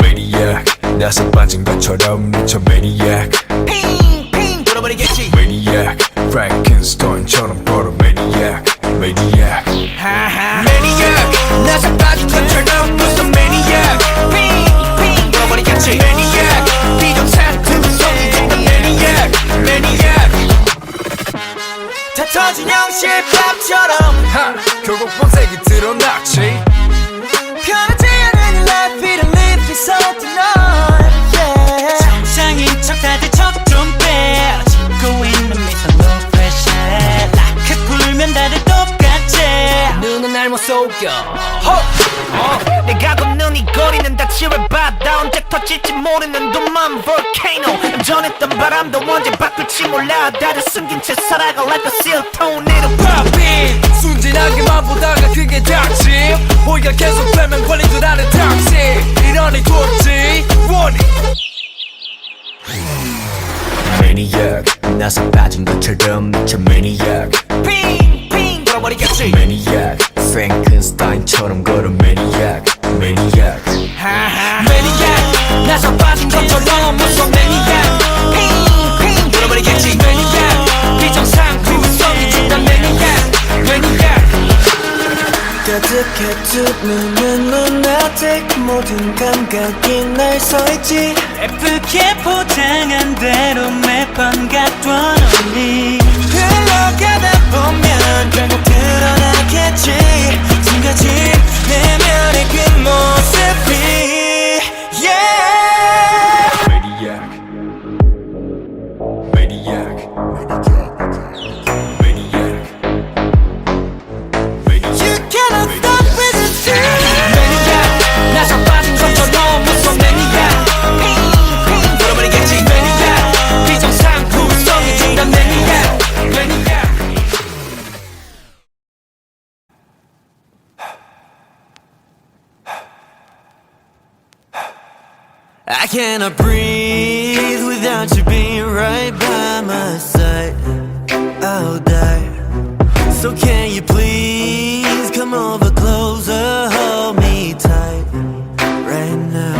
Maniac, 나서 빠진 것처럼 미쳐 Maniac. 핑핑 돌아버리겠지 Maniac, Frankenstein처럼 걸어 Maniac. Maniac. Maniac 나서 빠진 것처럼 무슨 Maniac 핑핑 돌아버리겠지 Maniac 비정상 등성이 된다 Maniac Maniac 다 터진 형실밥처럼 결국 본색이 드러났지. 편하지 않은 life it'll leave you so tonight yeah 정상인 척 다들 척좀빼 짓고 있는 미소 no pressure 라크 풀면 다들 똑같지 눈은 날 못 속여 내가 걷는 이 거리는 다 치열바다 언제 터질지 모르는 둠만 volcano 전했던 바람도 언제 바꿀지 몰라 다들 숨긴 채 살아가 like a seal tornado Poppin 순진하게만 보다가 그게 닥침 호의가 계속되면 걸린 줄 아는 닥치 이러니 좋지 Warning Maniac, 나서 빠진 것처럼 미쳐 Maniac. 핑핑 돌아버리겠지 Maniac, Frankenstein처럼 걸어 Maniac. Maniac. Maniac 나서 빠진 것처럼 무서운 Maniac 핑핑 돌아버리겠지 Maniac 비정상 구성이 준다 Maniac Maniac 가득해 두 눈은 lunatic 모든 감각이 날 서있지 예쁘게 포장한 대로 매번 갖던 언니 흘러가다 보면 결국 드러나겠지 숨겨진 내면의 그 모습이 yeah Maniac. Maniac. Maniac. Maniac. You cannot stop resisting Maniac 나서 빠진 것처럼 무서운 Maniac 핑핑 돌아버리겠지 Maniac 비정상 구성이 준다 Maniac Maniac I cannot breathe without you being right by my side I'll die So can you please come over closer, hold me tight right now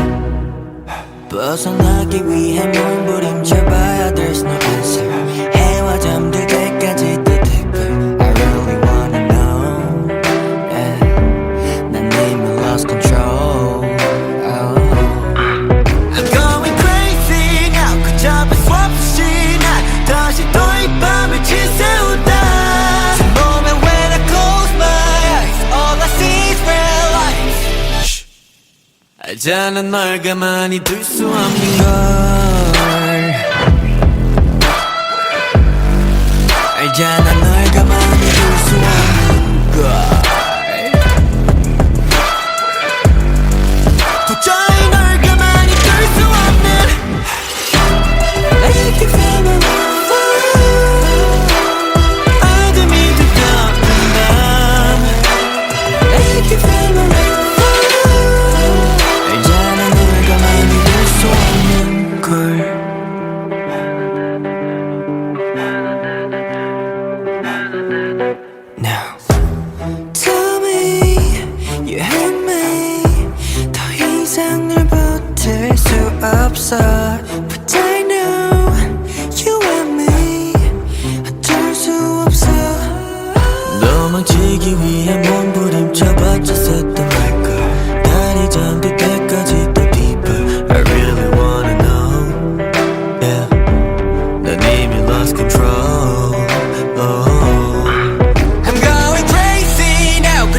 벗어나기 위해 몸부림쳐봐야 there's no answer 해와 잠들 때까지 또 deeper I really wanna know yeah. 난 이미 lost control oh. I'm going crazy now 그저 수 없이 난 다시 또 이 밤을 지새우다 The moment when I close my eyes all I see is red lights 알잖아 널 가만히 둘 수 없는 걸 알잖아 널 가만히 둘 수 없는 걸 도저히 널 가만히 둘 수 없는 Make you feel my love 어둠이 두꺼운 밤 Make you feel my love Now Tell me you hurt me 더 이상 널 버틸 수 없어 But I know you want me 어쩔 수 없어 도망치기 위해 몸부림쳐봤자 샜던 말걸 날이 잠들 때까지 또 deeper I really wanna know yeah 난 이미 lost control oh.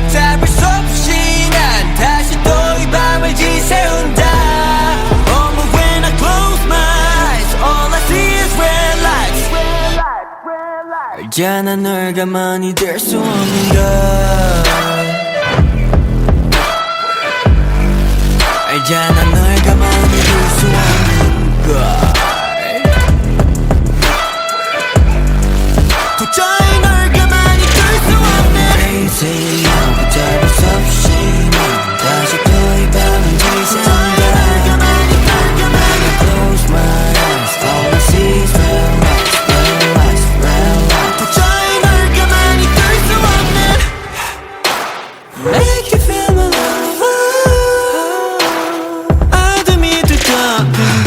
잡을 수 없이 난 다시 또 이 밤을 지새운다 Oh but when I close my eyes all I see is red lights 알잖아 널 가만히 둘 수 없는 걸 알잖아 널 가만히 둘 수 없는 걸 도저히 널 가만히 둘 수 없는 Crazy now 잡을 수 없이 난 다시 또 이 밤을 지새운다 When I close my eyes all I see is red lights, red lights, red lights 도저히 널 가만히 둘 수 없는 Make you feel my love 어둠이 두꺼운 밤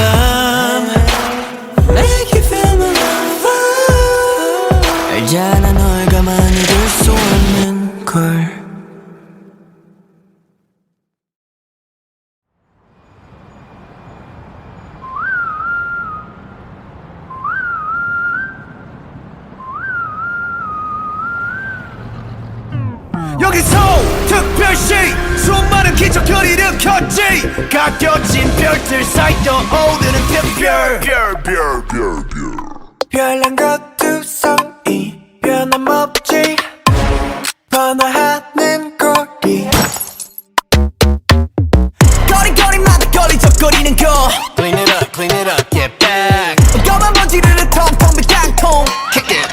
Make you feel my love 알잖아 널 가만히 둘 수 없는 걸 여기서 특별시 수많은 기적을 일으켰지 가려진 별들 사이 떠오르는 별난 것두성이 변함없지 번화하는 거리 거리거리마다 걸리적거리는 거 Clean it up, get back 검은 먼지를 텅텅 빈 깡통 Kick it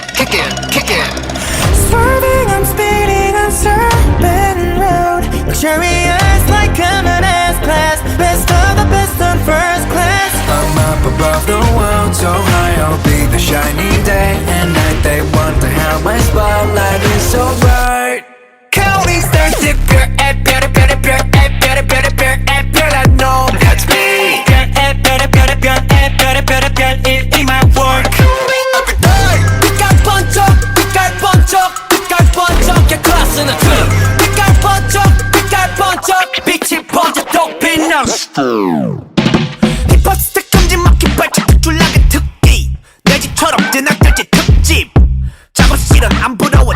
Swerving, I'm speeding on Serpent Road Luxurious like common S-Class Best of the best on first class I'm up above the world, so high I'll be the shining day and night. They wonder how my spotlight is so bright. Counting stars, 특별 별별한 놈 That's me 별 in my work Every day 빛깔 번쩍 야 클래스는 트름 빛깔 번쩍 빛이 번쩍 빛나 힙합 스택 큼지막히 발짝 툭줄나게 특기 내 집처럼 드나들지 특집 작업실은 안 부러워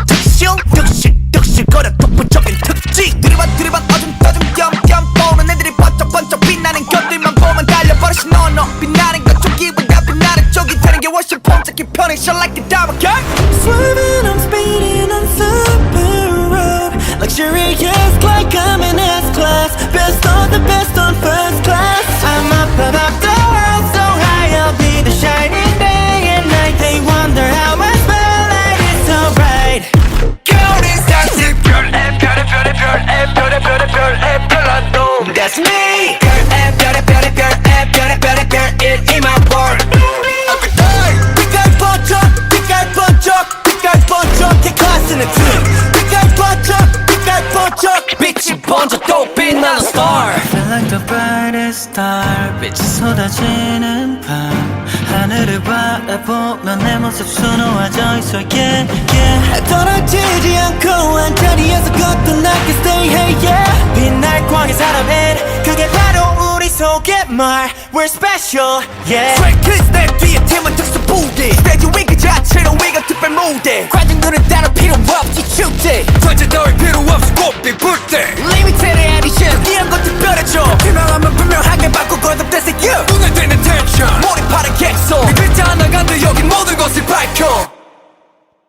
득실거려 독보적인 특징 들이받 어둠 겸 보는 애들이 번쩍 빛나는 것들만 보면 달려버리시 no 빛나는 것 쪽이보다 빛나는 쪽이 되는 게 훨씬 폼잡기 편해 Shine like a diamond girl Swerving, I'm speeding on Serpent Road Luxurious like I'm in S-Class Best of the best on first class I'm up above the world so high I'll be the shining day and night They wonder how my spotlight is so bright Counting stars 별한 놈 That's me 별 in my world Every day 빛깔 번쩍 이 클래스는 트름 빛깔 번쩍 빛이 번쩍 또 빛나는 star I feel like the brightest 달빛이 쏟아지는 밤 하늘을 바라보며 내 모습 수놓아져 있어 yeah, yeah. 떨어지지 않고 한자리에서 걷던 I can stay hey yeah. 빛날 광의 사람은 그게 바로 우리 속의 말 We're special yeah. 트랙키스 내 뒤에 팀은 특수 부대 스테이지 위 그 자체로 위가 특별 무대 관중들은 따로 필요 없지 축제 전체 따위 필요 없이 꽃빛 불때 Limited edition 이런 거 특별해져 유명하면 분명하게 바꿔 거듭돼서 you 눈에 띄는 텐션 몰입하는 객석 이 글자 하나 간다 여기 모든 것을 밝혀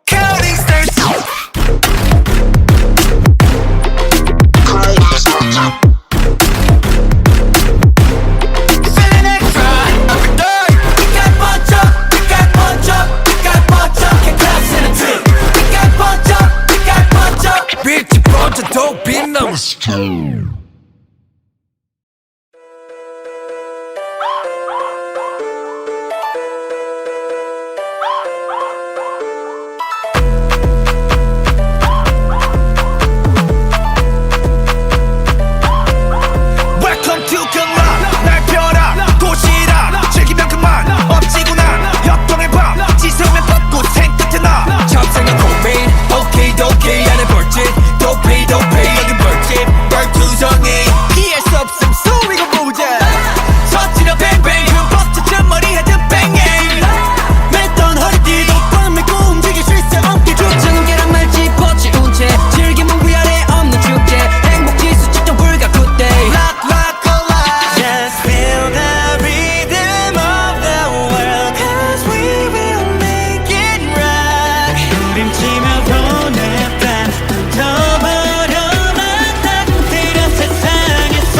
Counting stars Feeling extra every day We got bunch up, we got bunch up, we got bunch up Can't class in a trip We got bunch up, we got bunch up 빛이 번져도 빛나고 Welcome to 경락 날 펴라 도시락 즐기면 그만 엎지구나 역동의 밤 지성면 뻗고 생끝에 나 잡생각 고민 오케이 도케이 안에 벌집 도페이 여기 벌집 벌투성이 피할 수 없음 소리가 보자 터치려 뱅뱅 흠뻑 머리 하듯 뱅뱅 맸던 허리띠도 꽉 메고 움직일 수 있어 어깨 죽자는 계란 말 짚어지운 채 즐기면 위아래 없는 축제 행복지수 측정 불가 굿데이 Lock lock alive Just feel the rhythm of the world Cause we will make it right 부림치며 보내 반 던져버려만 따뜻해려 세상에서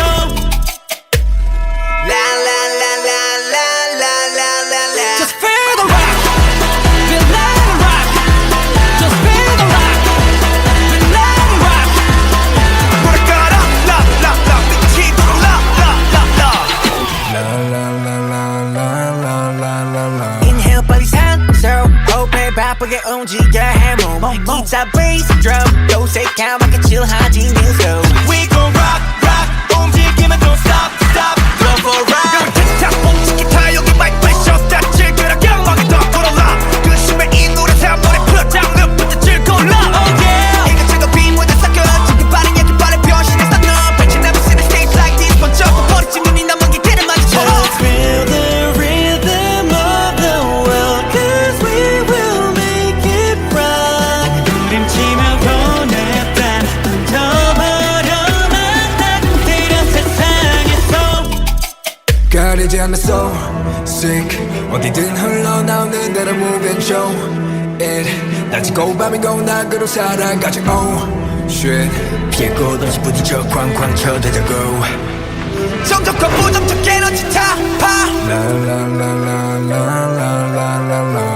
La la la la la la la la la Just feel the rock Feel let it rock Just feel the rock Feel let it rock 노래 깔아 La la la 미치도록 La la la la Inhale 빨리 산소 호흡에 바쁘게 움직여 해몸 기타 베이스 드럼 요새 까맣게 칠하지 뉴스 We gon' rock rock 움직이면 don't stop stop Go for a ride 틱탁 뽕치 기타 여기 마이크 프레셔 스타트 즐겨라 경험이 더 돌아라 그 심해 이 노래 사물의 표장부터 즐거울라 Oh yeah 이것저것 빈무대 섞여 지금 빠른 얘기 빠른 변신했어 너 Bet you never seen a stage like this 번쩍 버리지 눈이 남은 게 길을 마주쳐 Just feel the rhythm of the world Cause we will make it right 부림치며 보내 반 던져버려만 따뜻해려 세상에서 가리지 않는 soul sick 어디든 흘러나오는 대로 move and show it 낮이고 밤이고 낙으로 살아가지 oh shit 피해 꽃없이 부딪혀 쾅쾅 쳐대자고 정적과 부정적 에너지 타파 La la la la la la la la la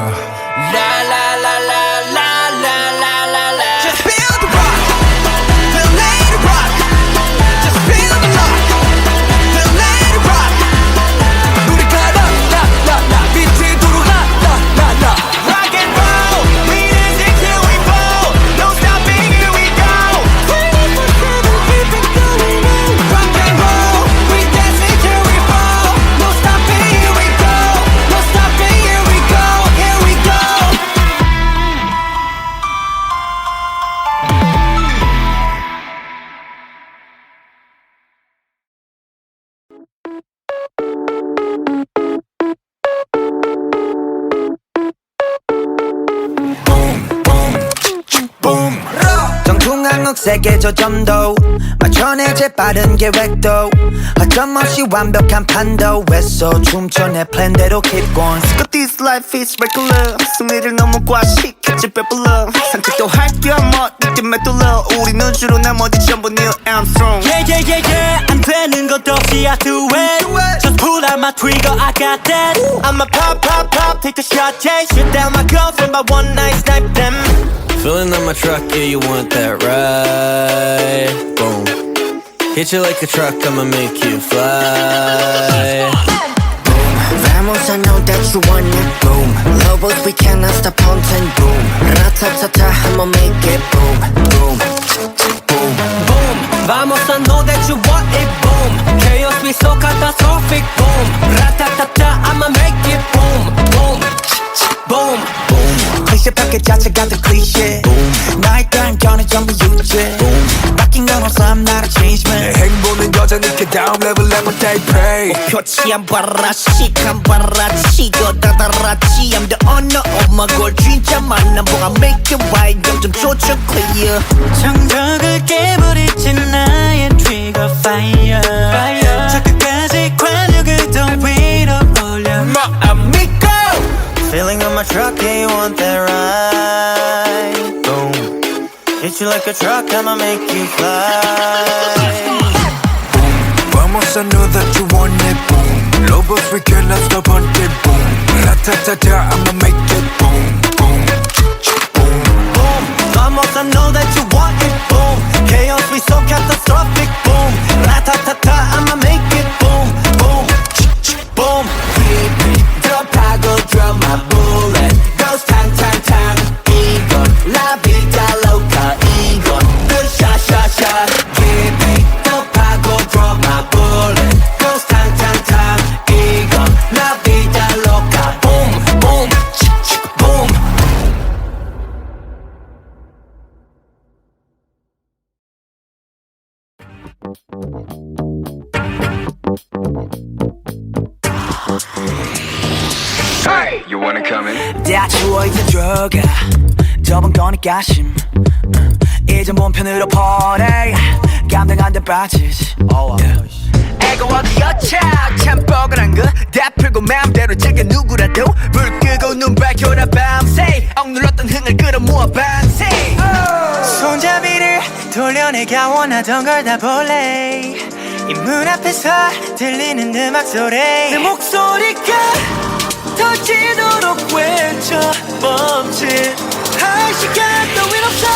La la la la la la la la la Just feel the rock Feel let it rock Just feel the rock Feel let it rock 우리 가라 라라라 빛이 도록 라라라라 Rock and roll We dancing till we fall No stopping here we go 24/7 keep it going on Rock and roll We dancing till we fall No stopping here we go No stopping here we go Here we go 정중앙 억색의 저점도 맞춰내 재빠른 계획도 어점없이 완벽한 판도 했어 춤춰 내 플랜대로 keep going But this life is regular 승리를 너무 과식했지 배불러 산책도 할겸 어디쯤 메둘러 우리는 주로 나머지 전부 Neil Armstrong Yeah yeah yeah yeah 안 되는 것도 없이 I do it Just pull out my trigger I got that I'ma pop pop pop take a shot yeah Shoot down my girlfriend by one night snipe them Filling up my truck, yeah, you want that ride? Boom. Hit you like a truck, I'ma make you fly. Vamos, I know that you want it, boom Lobos, we cannot stop hunting, boom Ra-ta-ta-ta, I'ma make it boom, boom, boom Boom Vamos, I know that you want it, boom. Chaos be so catastrophic, boom. Ratatata, I'ma make it, boom, boom, boom, boom. 클리셰 패킷 자체가 더 클리셰 나의 딴 견해 전부 유죄 바뀐 건 없어 I'm not a change man 내 행보는 여전히 그 다음 레벨 I'm a day pray 표치 안 봐라 시간 봐라 치고 다다라치 I'm the owner of my goal 진짜 만남 보가 make it right 점점 조져 clear 정적을 깨버리지 나의 trigger fire 저 끝까지 관력을 더 위로 올려 amigo. Feeling on my truck, yeah, you want that ride Boom Treat you like a truck, I'ma make you fly Vamos, I know that you want it, boom Love us, we can let's stop on it, boom Ratatata, I'ma make it, boom, boom, boom, boom Vamos, I know that you want it, boom Chaos, we so catastrophic, boom Ratatata, I'ma make it, boom, boom, boom 드롭하고 drop my bullet Goes 탕탕탕 이건 La vida loca 이건 으샤샤샤 깊이 드롭하고 drop my bullet Goes 탕탕탕 이건 La vida loca Boom, boom, boom Hey, you wanna come in? 다 주워 이제 들어가 저번 거니까 심 이제 몸 편으로 보내 감당 안 돼 빠지지 애가 어디였자 참 뻐근한 거 다 풀고 마음대로 즐겨 누구라도 불 끄고 눈 밝혀라 밤새 억눌렀던 흥을 끌어모아 밤새 손잡이를 돌려내가 원하던 걸 다 볼래 이 문 앞에서 들리는 음악 소리 내 목소리가 터지도록 외쳐 멈칫할 시간 따윈 없어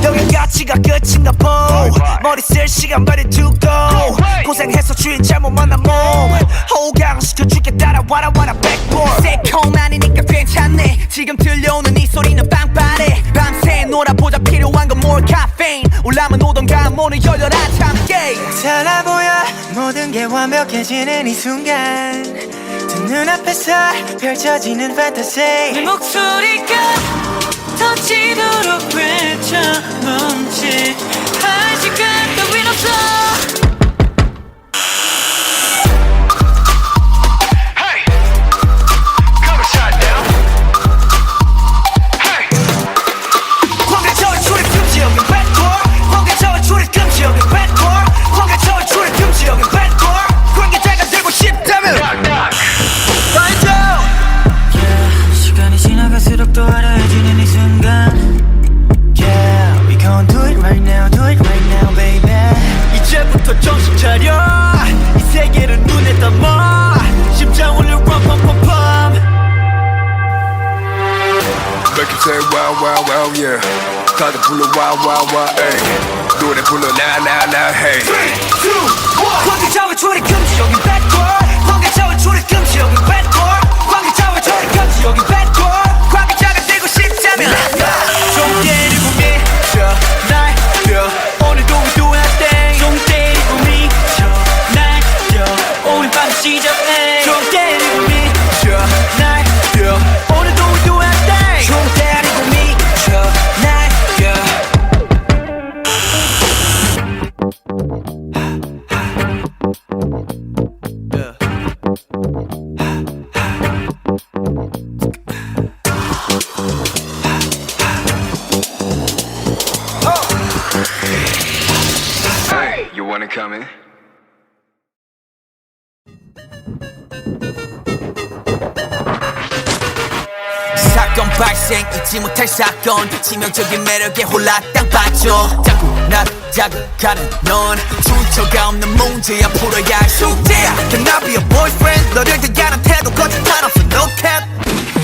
여긴 가치가 끝인가 보 머리 쓸 시간 많이 두고 고생해서 주인 잘못 만난 몸 호강시켜줄게 따라와라 와라 백볼 새콤하니까 괜찮네 지금 들려오는 이 소리는 빵빠레 밤새 놀아보자 필요한 건 more caffeine 올라면 오던가 문을 열려라 참깨 달라 보여 모든 게 완벽해지는 이 순간 두 눈앞에서 펼쳐지는 판타지 내 목소리가 터지도록 외쳐 멈칫할 시간 따윈 없어 시간이 지나갈수록 또 화려해지는 이 순간 Yeah, we gon' do it right now, do it right now, baby 이제부터 정신 차려 이 세계를 눈에 담아 심장 울려 빰빰빰빰 Make you say wow, wow, wow, yeah 다들 불러 wow, wow, wow, ay 노래 불러 now, now, now, hey 3, 2, 1 관계자와 초리 금지 여긴 bad boy 관계자와 초리 금지 여긴 bad boy 관계자와 초리 금지 여긴 bad boy 관계자가 되고 싶다면 좀 때리고 미쳐 날려 오늘도 we do our thing 좀 때리고 미쳐 날려 오늘 밤 시작해 좀 때리고 미쳐 날려 오늘도 we do our thing 좀 때리고 미쳐 날려 Hey, you wanna come in? 사건 발생 잊지 못할 사건 치명적인 매력에 홀라 땅 빠져 자꾸 나를 자극하는 넌 출처가 없는 문제야 풀어야 할 숙제야 Can I be a boyfriend 너를 대하는 태도 거짓말 없어 no cap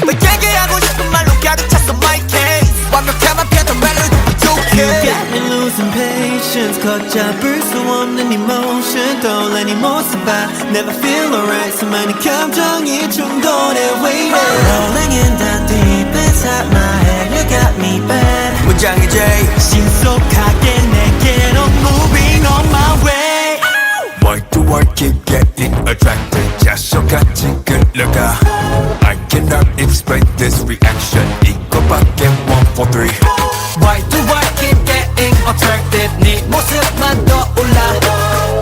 너에게 하고 싶은 말로 가득 찼어 my case 완벽함만 패턴 멜로디 부족해 You got me losing patience 걷잡을 수 없는 emotion 떠올리니 모습 봐 Never feel alright 수많은 감정이 충돌해 waiting Rolling in the deep inside my head You got me bad 문장의 J 신속하게 내게로 moving on my way Why do I keep getting attracted? 자석같이 끌려가 I cannot explain this reaction 이거밖에 1, 4, 3 Why do I keep getting attracted 네 모습만 떠올라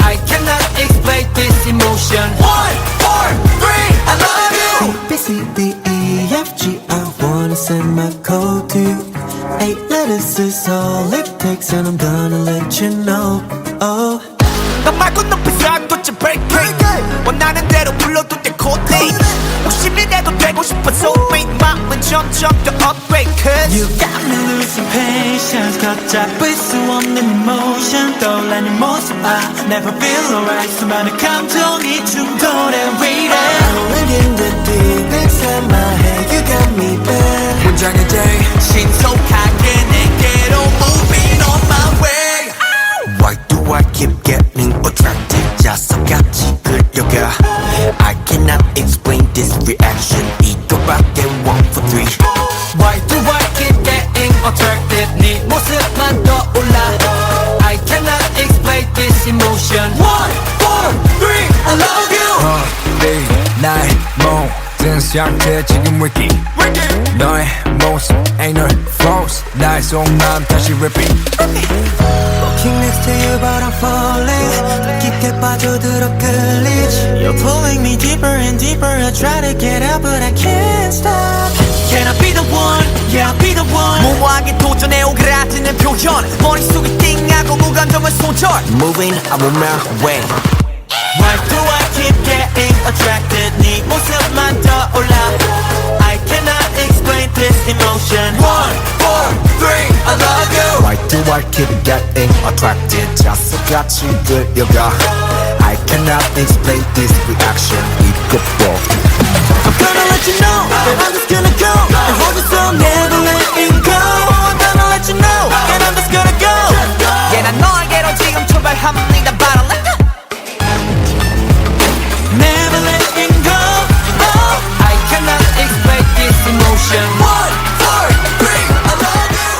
I cannot explain this emotion 1, 4, 3 I love you A, B, C, D, E, F, G I wanna send my code to you 8 letters is all it takes and I'm gonna let you know Oh 너 말고 높이서 도대체 break 원하는 대로 불러도 돼 코디 욕심이 내도 되고 싶어서 wait 마음은 점점 더 upgrade Cause You got me losing patience 걷잡을 수 없는 emotion 떠올리는 모습 I never feel alright 수많은 감정이 충돌해 waiting Rolling in the deep inside my head You got me bad 문장의 J 신속하게 내게로 moving on my way Why do I keep getting attracted? 자석같이 끌려가 I cannot explain this reaction 이거밖에 1, 4, 3 Why do I keep getting attracted 네 모습만 떠올라 I cannot explain this emotion 1, 4, 3 I love you 네 나의 모든 상태 지금 위기 너의 모습 ain't no flaws 나의 속마음 다시 repeat Walking next to you but I'm falling 깊게 빠져들어 끌리지 You're pulling me deeper and deeper I try to get out but I can't stop Can I be the one? Yeah I'll be the one 무모하게 도전해 오그라드는 표현 머릿속이 띵하고 무감정은 손절 Moving I'm on my way Why do I keep getting attracted 네 모습만 떠올라 I cannot explain this emotion 1, 4, 3 I love you Why do I keep getting attracted? 자석같이 끌려가 I cannot explain this reaction 이것도 I'm gonna let you know that I'm just gonna go and hold you so never letting go I'm gonna let you know and I'm just gonna go Yeah 난 너에게로 지금 출발합니다 But I let go Never letting go oh. I cannot explain this emotion 1, 4, 3 I love you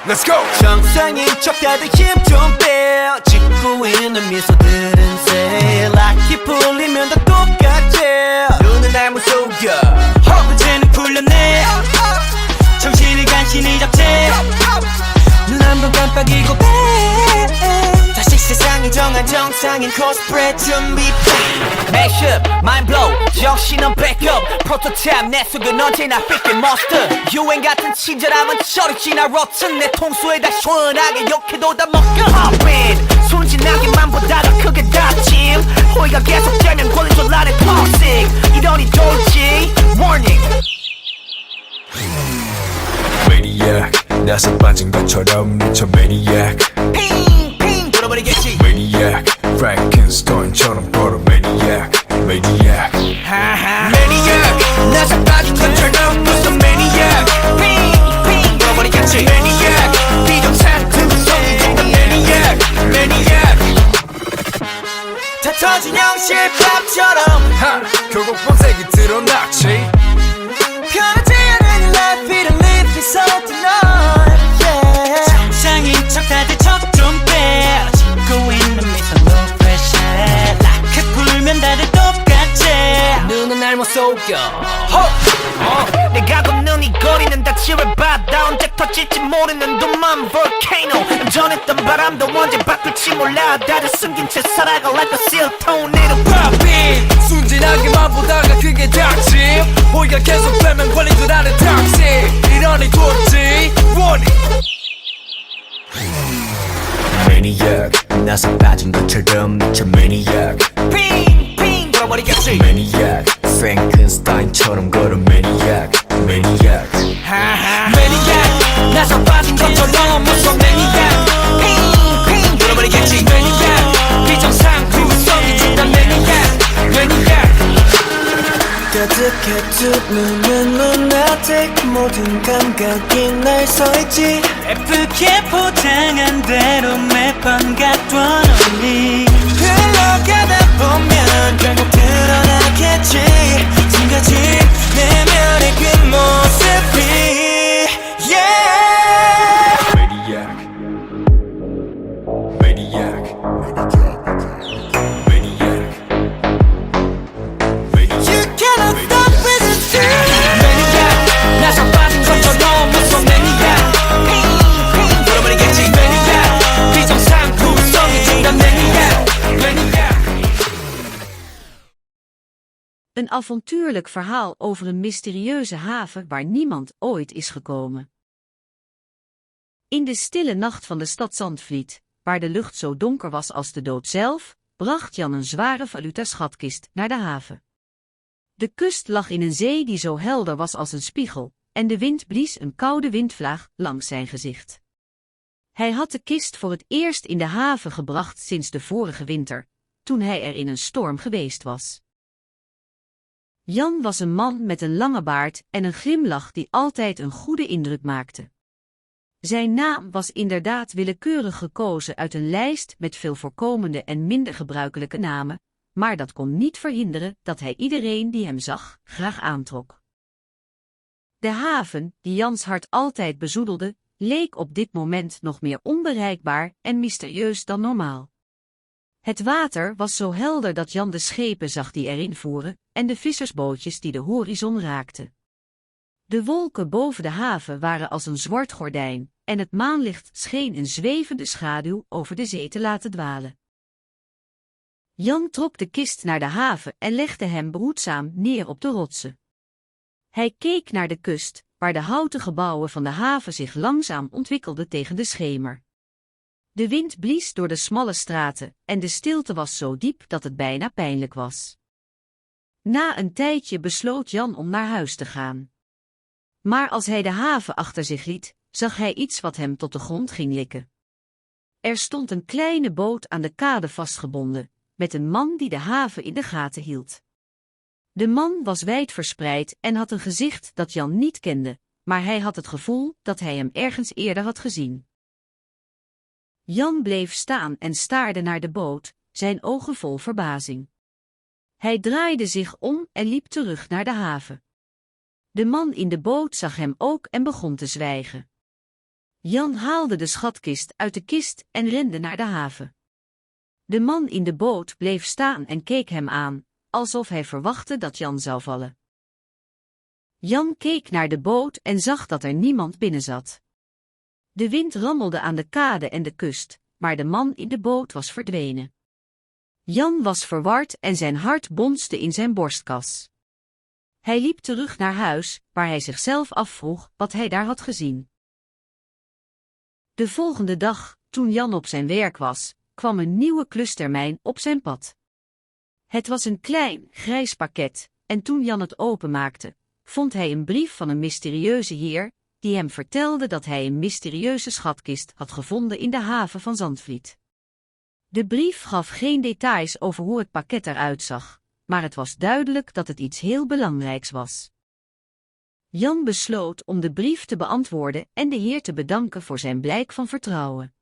Let's go! 정상인 척 다들 힘 좀 빼 짓고 있는 미소들은 새 락이 풀리면 다 똑같지 눈은 날 무속여 허브제는 풀렸네 정신을 간신히 잡채 눈 한 번 깜빡이고 빼 다시 세상이 정한 정상인 코스프레 준비 Mashup, mind blow, 정신은 backup Prototype, 내 속은 언제나 fit monster 유행 같은 친절함은 저리 지나 rotten 내 통수에 다 시원하게 욕해도 다 먹여 Hop in, 순진하게만 보다가 크게 다짐 호의가 계속되면 권리줄 나를 toxic 이러니 좋지, warning Maniac 나서 빠진 것처럼 미쳐 Maniac 핑, 핑 돌아버리겠지 Maniac Frankenstein처럼 걸어 Maniac Maniac Maniac 나서 빠진 것처럼 무슨 Maniac 핑, 핑 돌아버리겠지 Maniac 비정상 등성이 된다 Maniac Maniac 다 터진 형실밥처럼 하! 결국 본색이 드러났지 편하지 않은 life 이런 live it so tonight yeah. 정상인 척 다들 척좀빼 짓고 있는 미소 no pressure 락크 풀면 다들 똑같지 눈은 날 못 속여 내가 걷는 이 거리는 다 지뢰바다 언제 터질지 모르는 둠만 volcano 전했던 바람도 언제 바뀔지 몰라 다들 숨긴 채 살아가 like a seal tornado popping 순진하게만 보다가 그게 닥침 호의가 계속되면 걸린 줄 아는 닥치 이러니 좋지 warning Maniac 나서 빠진 것처럼 미쳐 Maniac 핑핑 돌아버리겠지 Maniac Frankenstein처럼 걸어 Maniac Maniac Maniac 나서 빠진 것처럼 무서운 Maniac 핑 가득해 두 눈은 눈아직 모든 감각이 날 서있지 예쁘게 포장한 대로 매번 갖던 only 흘러가다 보면 결국 드러나겠지 숨겨진 내면의 그 모습이 yeah Maniac You cannot stop with the Maniac 나서 빠진 것처럼 무서워 Maniac 돌아버리겠지 Maniac 비정상구성이 중단 Maniac Een avontuurlijk verhaal over een mysterieuze haven waar niemand ooit is gekomen. In de stille nacht van de stad Zandvliet, waar de lucht zo donker was als de dood zelf, bracht Jan een zware valuta-schatkist naar de haven. De kust lag in een zee die zo helder was als een spiegel, en de wind blies een koude windvlaag langs zijn gezicht. Hij had de kist voor het eerst in de haven gebracht sinds de vorige winter, toen hij er in een storm geweest was. Jan was een man met een lange baard en een glimlach die altijd een goede indruk maakte. Zijn naam was inderdaad willekeurig gekozen uit een lijst met veel voorkomende en minder gebruikelijke namen, maar dat kon niet verhinderen dat hij iedereen die hem zag graag aantrok. De haven, die Jans hart altijd bezoedelde, leek op dit moment nog meer onbereikbaar en mysterieus dan normaal. Het water was zo helder dat Jan de schepen zag die erin voeren, en de vissersbootjes die de horizon raakten. De wolken boven de haven waren als een zwart gordijn, en het maanlicht scheen een zwevende schaduw over de zee te laten dwalen. Jan trok de kist naar de haven en legde hem behoedzaam neer op de rotsen. Hij keek naar de kust, waar de houten gebouwen van de haven zich langzaam ontwikkelden tegen de schemer. De wind blies door de smalle straten, en de stilte was zo diep dat het bijna pijnlijk was. Na een tijdje besloot Jan om naar huis te gaan. Maar als hij de haven achter zich liet, zag hij iets wat hem tot de grond ging likken. Er stond een kleine boot aan de kade vastgebonden, met een man die de haven in de gaten hield. De man was wijdverspreid en had een gezicht dat Jan niet kende, maar hij had het gevoel dat hij hem ergens eerder had gezien. Jan bleef staan en staarde naar de boot, zijn ogen vol verbazing. Hij draaide zich om en liep terug naar de haven. De man in de boot zag hem ook en begon te zwijgen. Jan haalde de schatkist uit de kist en rende naar de haven. De man in de boot bleef staan en keek hem aan, alsof hij verwachtte dat Jan zou vallen. Jan keek naar de boot en zag dat er niemand binnen zat. De wind rammelde aan de kade en de kust, maar de man in de boot was verdwenen. Jan was verward en zijn hart bonste in zijn borstkas. Hij liep terug naar huis, waar hij zichzelf afvroeg wat hij daar had gezien. De volgende dag, toen Jan op zijn werk was, kwam een nieuwe klustermijn op zijn pad. Het was een klein, grijs pakket, en toen Jan het openmaakte, vond hij een brief van een mysterieuze heer, die hem vertelde dat hij een mysterieuze schatkist had gevonden in de haven van Zandvliet. De brief gaf geen details over hoe het pakket eruit zag, maar het was duidelijk dat het iets heel belangrijks was. Jan besloot om de brief te beantwoorden en de heer te bedanken voor zijn blijk van vertrouwen.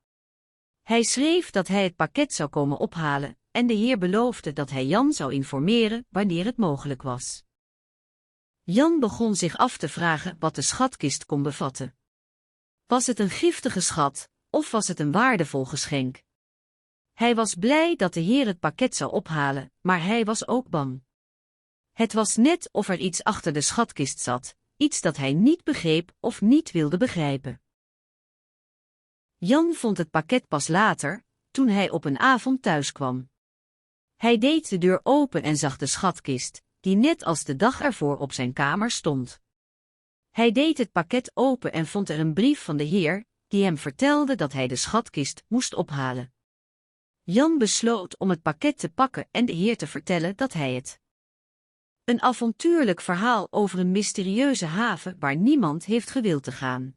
Hij schreef dat hij het pakket zou komen ophalen, en de heer beloofde dat hij Jan zou informeren wanneer het mogelijk was. Jan begon zich af te vragen wat de schatkist kon bevatten. Was het een giftige schat, of was het een waardevol geschenk? Hij was blij dat de heer het pakket zou ophalen, maar hij was ook bang. Het was net of er iets achter de schatkist zat, iets dat hij niet begreep of niet wilde begrijpen. Jan vond het pakket pas later, toen hij op een avond thuis kwam. Hij deed de deur open en zag de schatkist, die net als de dag ervoor op zijn kamer stond. Hij deed het pakket open en vond er een brief van de heer, die hem vertelde dat hij de schatkist moest ophalen. Jan besloot om het pakket te pakken en de heer te vertellen dat hij het. Een avontuurlijk verhaal over een mysterieuze haven waar niemand heeft gewild te gaan.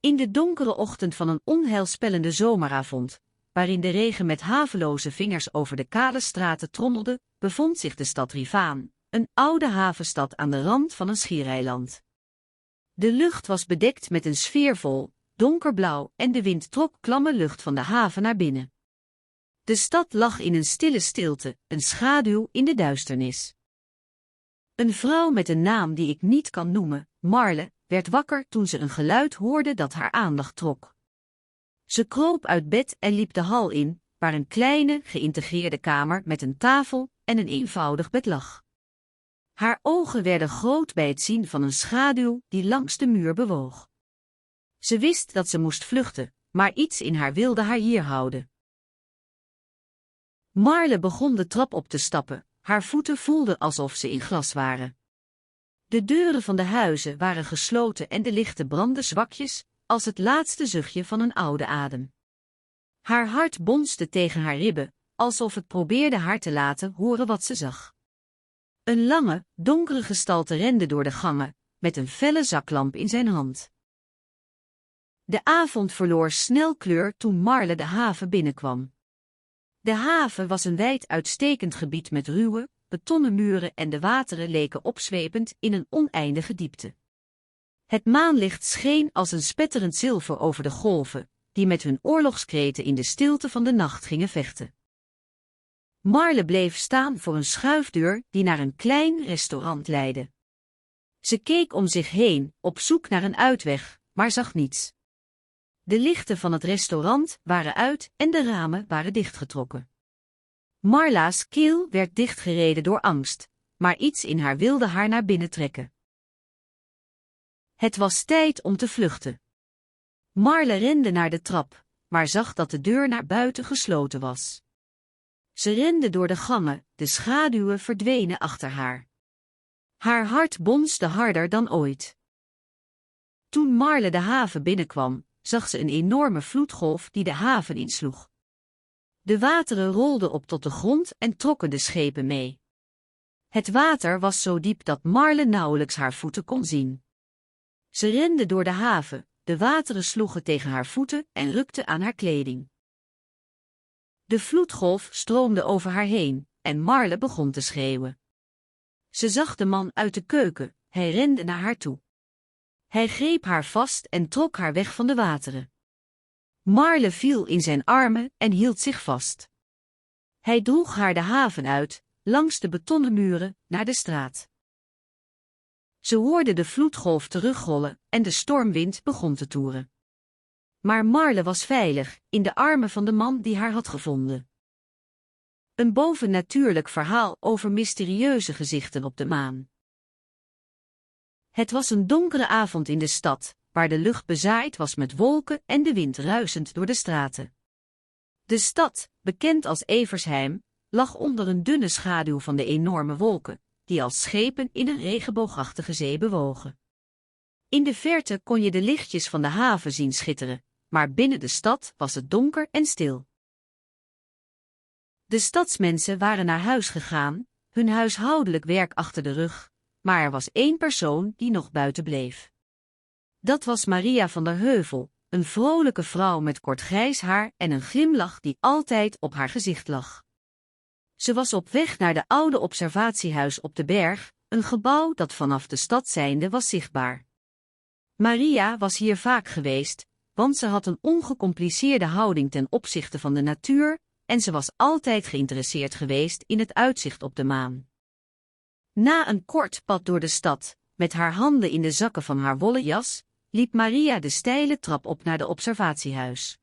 In de donkere ochtend van een onheilspellende zomeravond, waarin de regen met haveloze vingers over de kale straten trommelde, bevond zich de stad Rivaan, een oude havenstad aan de rand van een schiereiland. De lucht was bedekt met een sfeer vol donkerblauw en de wind trok klamme lucht van de haven naar binnen. De stad lag in een stille stilte, een schaduw in de duisternis. Een vrouw met een naam die ik niet kan noemen, Marle, werd wakker toen ze een geluid hoorde dat haar aandacht trok. Ze kroop uit bed en liep de hal in, waar een kleine, geïntegreerde kamer met een tafel en een eenvoudig bed lag. Haar ogen werden groot bij het zien van een schaduw die langs de muur bewoog. Ze wist dat ze moest vluchten, maar iets in haar wilde haar hier houden. Marle begon de trap op te stappen, haar voeten voelden alsof ze in glas waren. De deuren van de huizen waren gesloten en de lichten brandden zwakjes, als het laatste zuchtje van een oude adem. Haar hart bonste tegen haar ribben, alsof het probeerde haar te laten horen wat ze zag. Een lange, donkere gestalte rende door de gangen, met een felle zaklamp in zijn hand. De avond verloor snel kleur toen Marle de haven binnenkwam. De haven was een wijd uitstekend gebied met ruwe, betonnen muren en de wateren leken opzwepend in een oneindige diepte. Het maanlicht scheen als een spetterend zilver over de golven, die met hun oorlogskreten in de stilte van de nacht gingen vechten. Marle bleef staan voor een schuifdeur die naar een klein restaurant leidde. Ze keek om zich heen, op zoek naar een uitweg, maar zag niets. De lichten van het restaurant waren uit en de ramen waren dichtgetrokken. Marla's keel werd dichtgereden door angst, maar iets in haar wilde haar naar binnen trekken. Het was tijd om te vluchten. Marle rende naar de trap, maar zag dat de deur naar buiten gesloten was. Ze rende door de gangen, de schaduwen verdwenen achter haar. Haar hart bonste harder dan ooit. Toen Marle de haven binnenkwam, zag ze een enorme vloedgolf die de haven insloeg. De wateren rolden op tot de grond en trokken de schepen mee. Het water was zo diep dat Marle nauwelijks haar voeten kon zien. Ze rende door de haven, de wateren sloegen tegen haar voeten en rukten aan haar kleding. De vloedgolf stroomde over haar heen, en Marle begon te schreeuwen. Ze zag de man uit de keuken, hij rende naar haar toe. Hij greep haar vast en trok haar weg van de wateren. Marle viel in zijn armen en hield zich vast. Hij droeg haar de haven uit, langs de betonnen muren, naar de straat. Ze hoorde de vloedgolf terugrollen en de stormwind begon te toeren. Maar Marle was veilig, in de armen van de man die haar had gevonden. Een bovennatuurlijk verhaal over mysterieuze gezichten op de maan. Het was een donkere avond in de stad, waar de lucht bezaaid was met wolken en de wind ruisend door de straten. De stad, bekend als Eversheim, lag onder een dunne schaduw van de enorme wolken, die als schepen in een regenboogachtige zee bewogen. In de verte kon je de lichtjes van de haven zien schitteren, maar binnen de stad was het donker en stil. De stadsmensen waren naar huis gegaan, hun huishoudelijk werk achter de rug, maar er was één persoon die nog buiten bleef. Dat was Maria van der Heuvel, een vrolijke vrouw met kort grijs haar en een glimlach die altijd op haar gezicht lag. Ze was op weg naar de oude observatiehuis op de berg, een gebouw dat vanaf de stad zijnde was zichtbaar. Maria was hier vaak geweest, want ze had een ongecompliceerde houding ten opzichte van de natuur, en ze was altijd geïnteresseerd geweest in het uitzicht op de maan. Na een kort pad door de stad, met haar handen in de zakken van haar wollen jas, liep Maria de steile trap op naar de observatiehuis.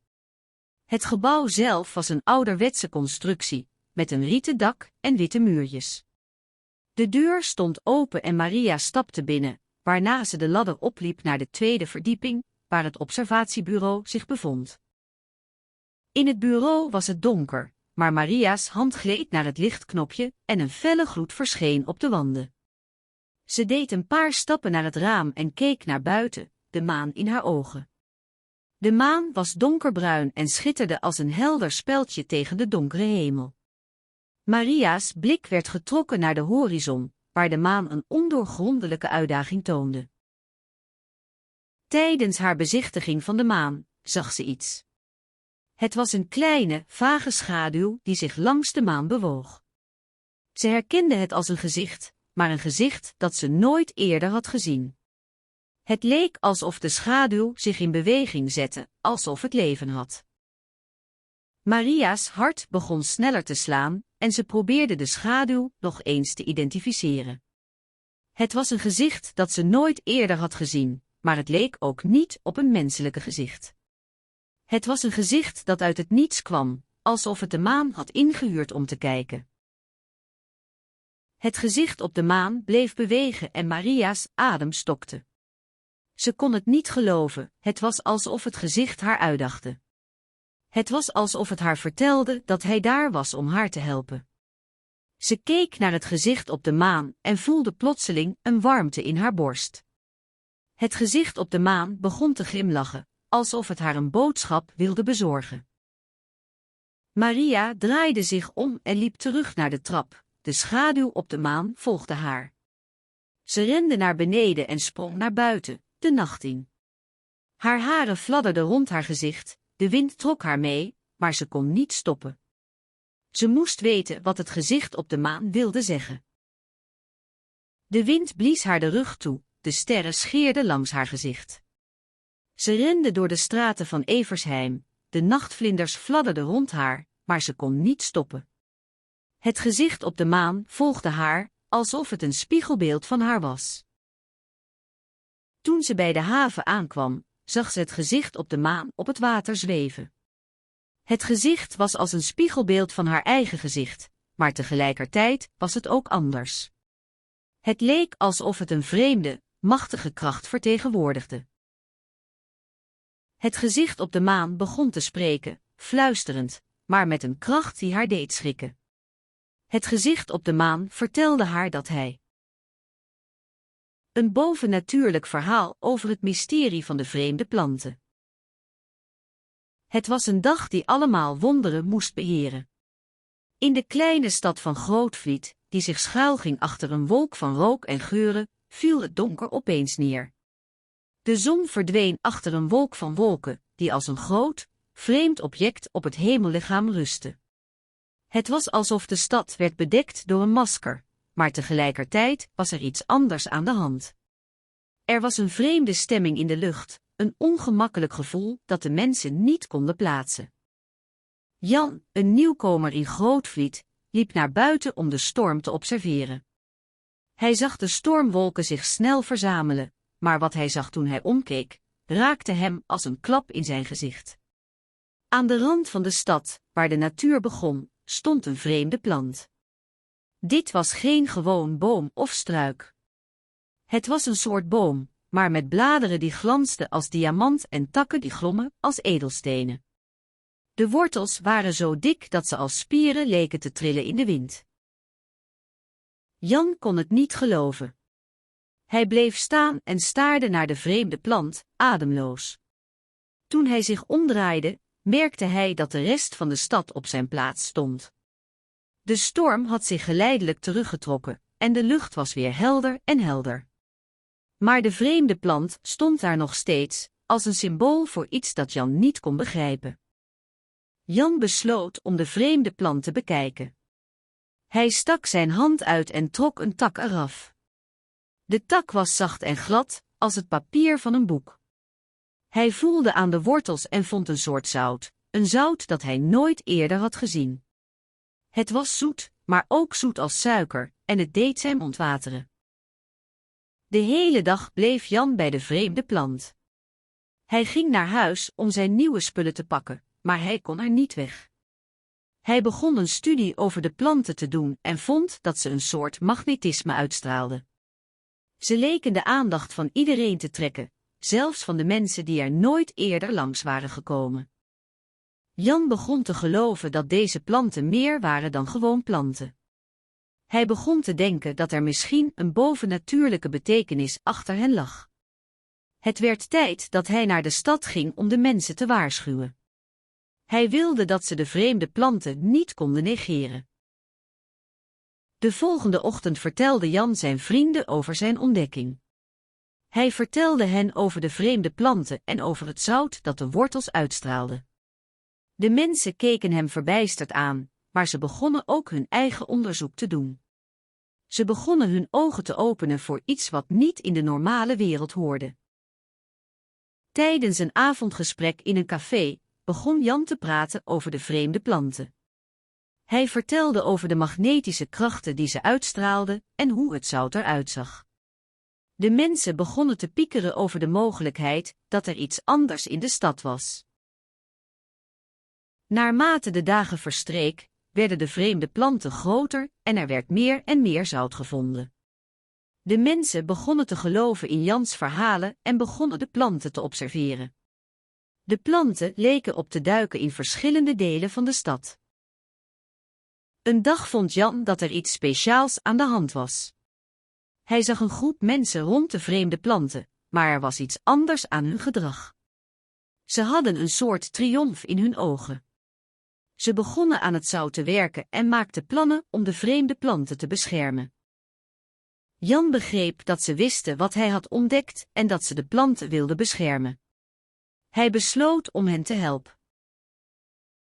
Het gebouw zelf was een ouderwetse constructie, met een rieten dak en witte muurtjes. De deur stond open en Maria stapte binnen, waarna ze de ladder opliep naar de tweede verdieping, waar het observatiebureau zich bevond. In het bureau was het donker, maar Maria's hand gleed naar het lichtknopje en een felle gloed verscheen op de wanden. Ze deed een paar stappen naar het raam en keek naar buiten, de maan in haar ogen. De maan was donkerbruin en schitterde als een helder speldje tegen de donkere hemel. Maria's blik werd getrokken naar de horizon, waar de maan een ondoorgrondelijke uitdaging toonde. Tijdens haar bezichtiging van de maan zag ze iets. Het was een kleine, vage schaduw die zich langs de maan bewoog. Ze herkende het als een gezicht, maar een gezicht dat ze nooit eerder had gezien. Het leek alsof de schaduw zich in beweging zette, alsof het leven had. Maria's hart begon sneller te slaan en ze probeerde de schaduw nog eens te identificeren. Het was een gezicht dat ze nooit eerder had gezien, maar het leek ook niet op een menselijke gezicht. Het was een gezicht dat uit het niets kwam, alsof het de maan had ingehuurd om te kijken. Het gezicht op de maan bleef bewegen en Maria's adem stokte. Ze kon het niet geloven, het was alsof het gezicht haar uitdachte. Het was alsof het haar vertelde dat hij daar was om haar te helpen. Ze keek naar het gezicht op de maan en voelde plotseling een warmte in haar borst. Het gezicht op de maan begon te glimlachen, alsof het haar een boodschap wilde bezorgen. Maria draaide zich om en liep terug naar de trap, de schaduw op de maan volgde haar. Ze rende naar beneden en sprong naar buiten, de nacht in. Haar haren fladderden rond haar gezicht, de wind trok haar mee, maar ze kon niet stoppen. Ze moest weten wat het gezicht op de maan wilde zeggen. De wind blies haar de rug toe, de sterren scheerden langs haar gezicht. Ze rende door de straten van Eversheim, de nachtvlinders fladderden rond haar, maar ze kon niet stoppen. Het gezicht op de maan volgde haar, alsof het een spiegelbeeld van haar was. Toen ze bij de haven aankwam, zag ze het gezicht op de maan op het water zweven. Het gezicht was als een spiegelbeeld van haar eigen gezicht, maar tegelijkertijd was het ook anders. Het leek alsof het een vreemde, machtige kracht vertegenwoordigde. Het gezicht op de maan begon te spreken, fluisterend, maar met een kracht die haar deed schrikken. Het gezicht op de maan vertelde haar dat hij een bovennatuurlijk verhaal over het mysterie van de vreemde planten. Het was een dag die allemaal wonderen moest beheren. In de kleine stad van Grootvliet, die zich schuilging achter een wolk van rook en geuren, viel het donker opeens neer. De zon verdween achter een wolk van wolken, die als een groot, vreemd object op het hemellichaam rustte. Het was alsof de stad werd bedekt door een masker, maar tegelijkertijd was er iets anders aan de hand. Er was een vreemde stemming in de lucht, een ongemakkelijk gevoel dat de mensen niet konden plaatsen. Jan, een nieuwkomer in Grootvliet, liep naar buiten om de storm te observeren. Hij zag de stormwolken zich snel verzamelen, maar wat hij zag toen hij omkeek, raakte hem als een klap in zijn gezicht. Aan de rand van de stad, waar de natuur begon, stond een vreemde plant. Dit was geen gewoon boom of struik. Het was een soort boom, maar met bladeren die glansden als diamant en takken die glommen als edelstenen. De wortels waren zo dik dat ze als spieren leken te trillen in de wind. Jan kon het niet geloven. Hij bleef staan en staarde naar de vreemde plant, ademloos. Toen hij zich omdraaide, merkte hij dat de rest van de stad op zijn plaats stond. De storm had zich geleidelijk teruggetrokken, en de lucht was weer helder en helder. Maar de vreemde plant stond daar nog steeds, als een symbool voor iets dat Jan niet kon begrijpen. Jan besloot om de vreemde plant te bekijken. Hij stak zijn hand uit en trok een tak eraf. De tak was zacht en glad, als het papier van een boek. Hij voelde aan de wortels en vond een soort zout, een zout dat hij nooit eerder had gezien. Het was zoet, maar ook zoet als suiker, en het deed zijn mond wateren. De hele dag bleef Jan bij de vreemde plant. Hij ging naar huis om zijn nieuwe spullen te pakken, maar hij kon er niet weg. Hij begon een studie over de planten te doen en vond dat ze een soort magnetisme uitstraalden. Ze leken de aandacht van iedereen te trekken, zelfs van de mensen die er nooit eerder langs waren gekomen. Jan begon te geloven dat deze planten meer waren dan gewoon planten. Hij begon te denken dat er misschien een bovennatuurlijke betekenis achter hen lag. Het werd tijd dat hij naar de stad ging om de mensen te waarschuwen. Hij wilde dat ze de vreemde planten niet konden negeren. De volgende ochtend vertelde Jan zijn vrienden over zijn ontdekking. Hij vertelde hen over de vreemde planten en over het zout dat de wortels uitstraalden. De mensen keken hem verbijsterd aan, maar ze begonnen ook hun eigen onderzoek te doen. Ze begonnen hun ogen te openen voor iets wat niet in de normale wereld hoorde. Tijdens een avondgesprek in een café begon Jan te praten over de vreemde planten. Hij vertelde over de magnetische krachten die ze uitstraalden en hoe het zout eruit zag. De mensen begonnen te piekeren over de mogelijkheid dat er iets anders in de stad was. Naarmate de dagen verstreek, werden de vreemde planten groter en er werd meer en meer zout gevonden. De mensen begonnen te geloven in Jans verhalen en begonnen de planten te observeren. De planten leken op te duiken in verschillende delen van de stad. Een dag vond Jan dat er iets speciaals aan de hand was. Hij zag een groep mensen rond de vreemde planten, maar er was iets anders aan hun gedrag. Ze hadden een soort triomf in hun ogen. Ze begonnen aan het zout te werken en maakten plannen om de vreemde planten te beschermen. Jan begreep dat ze wisten wat hij had ontdekt en dat ze de planten wilden beschermen. Hij besloot om hen te helpen.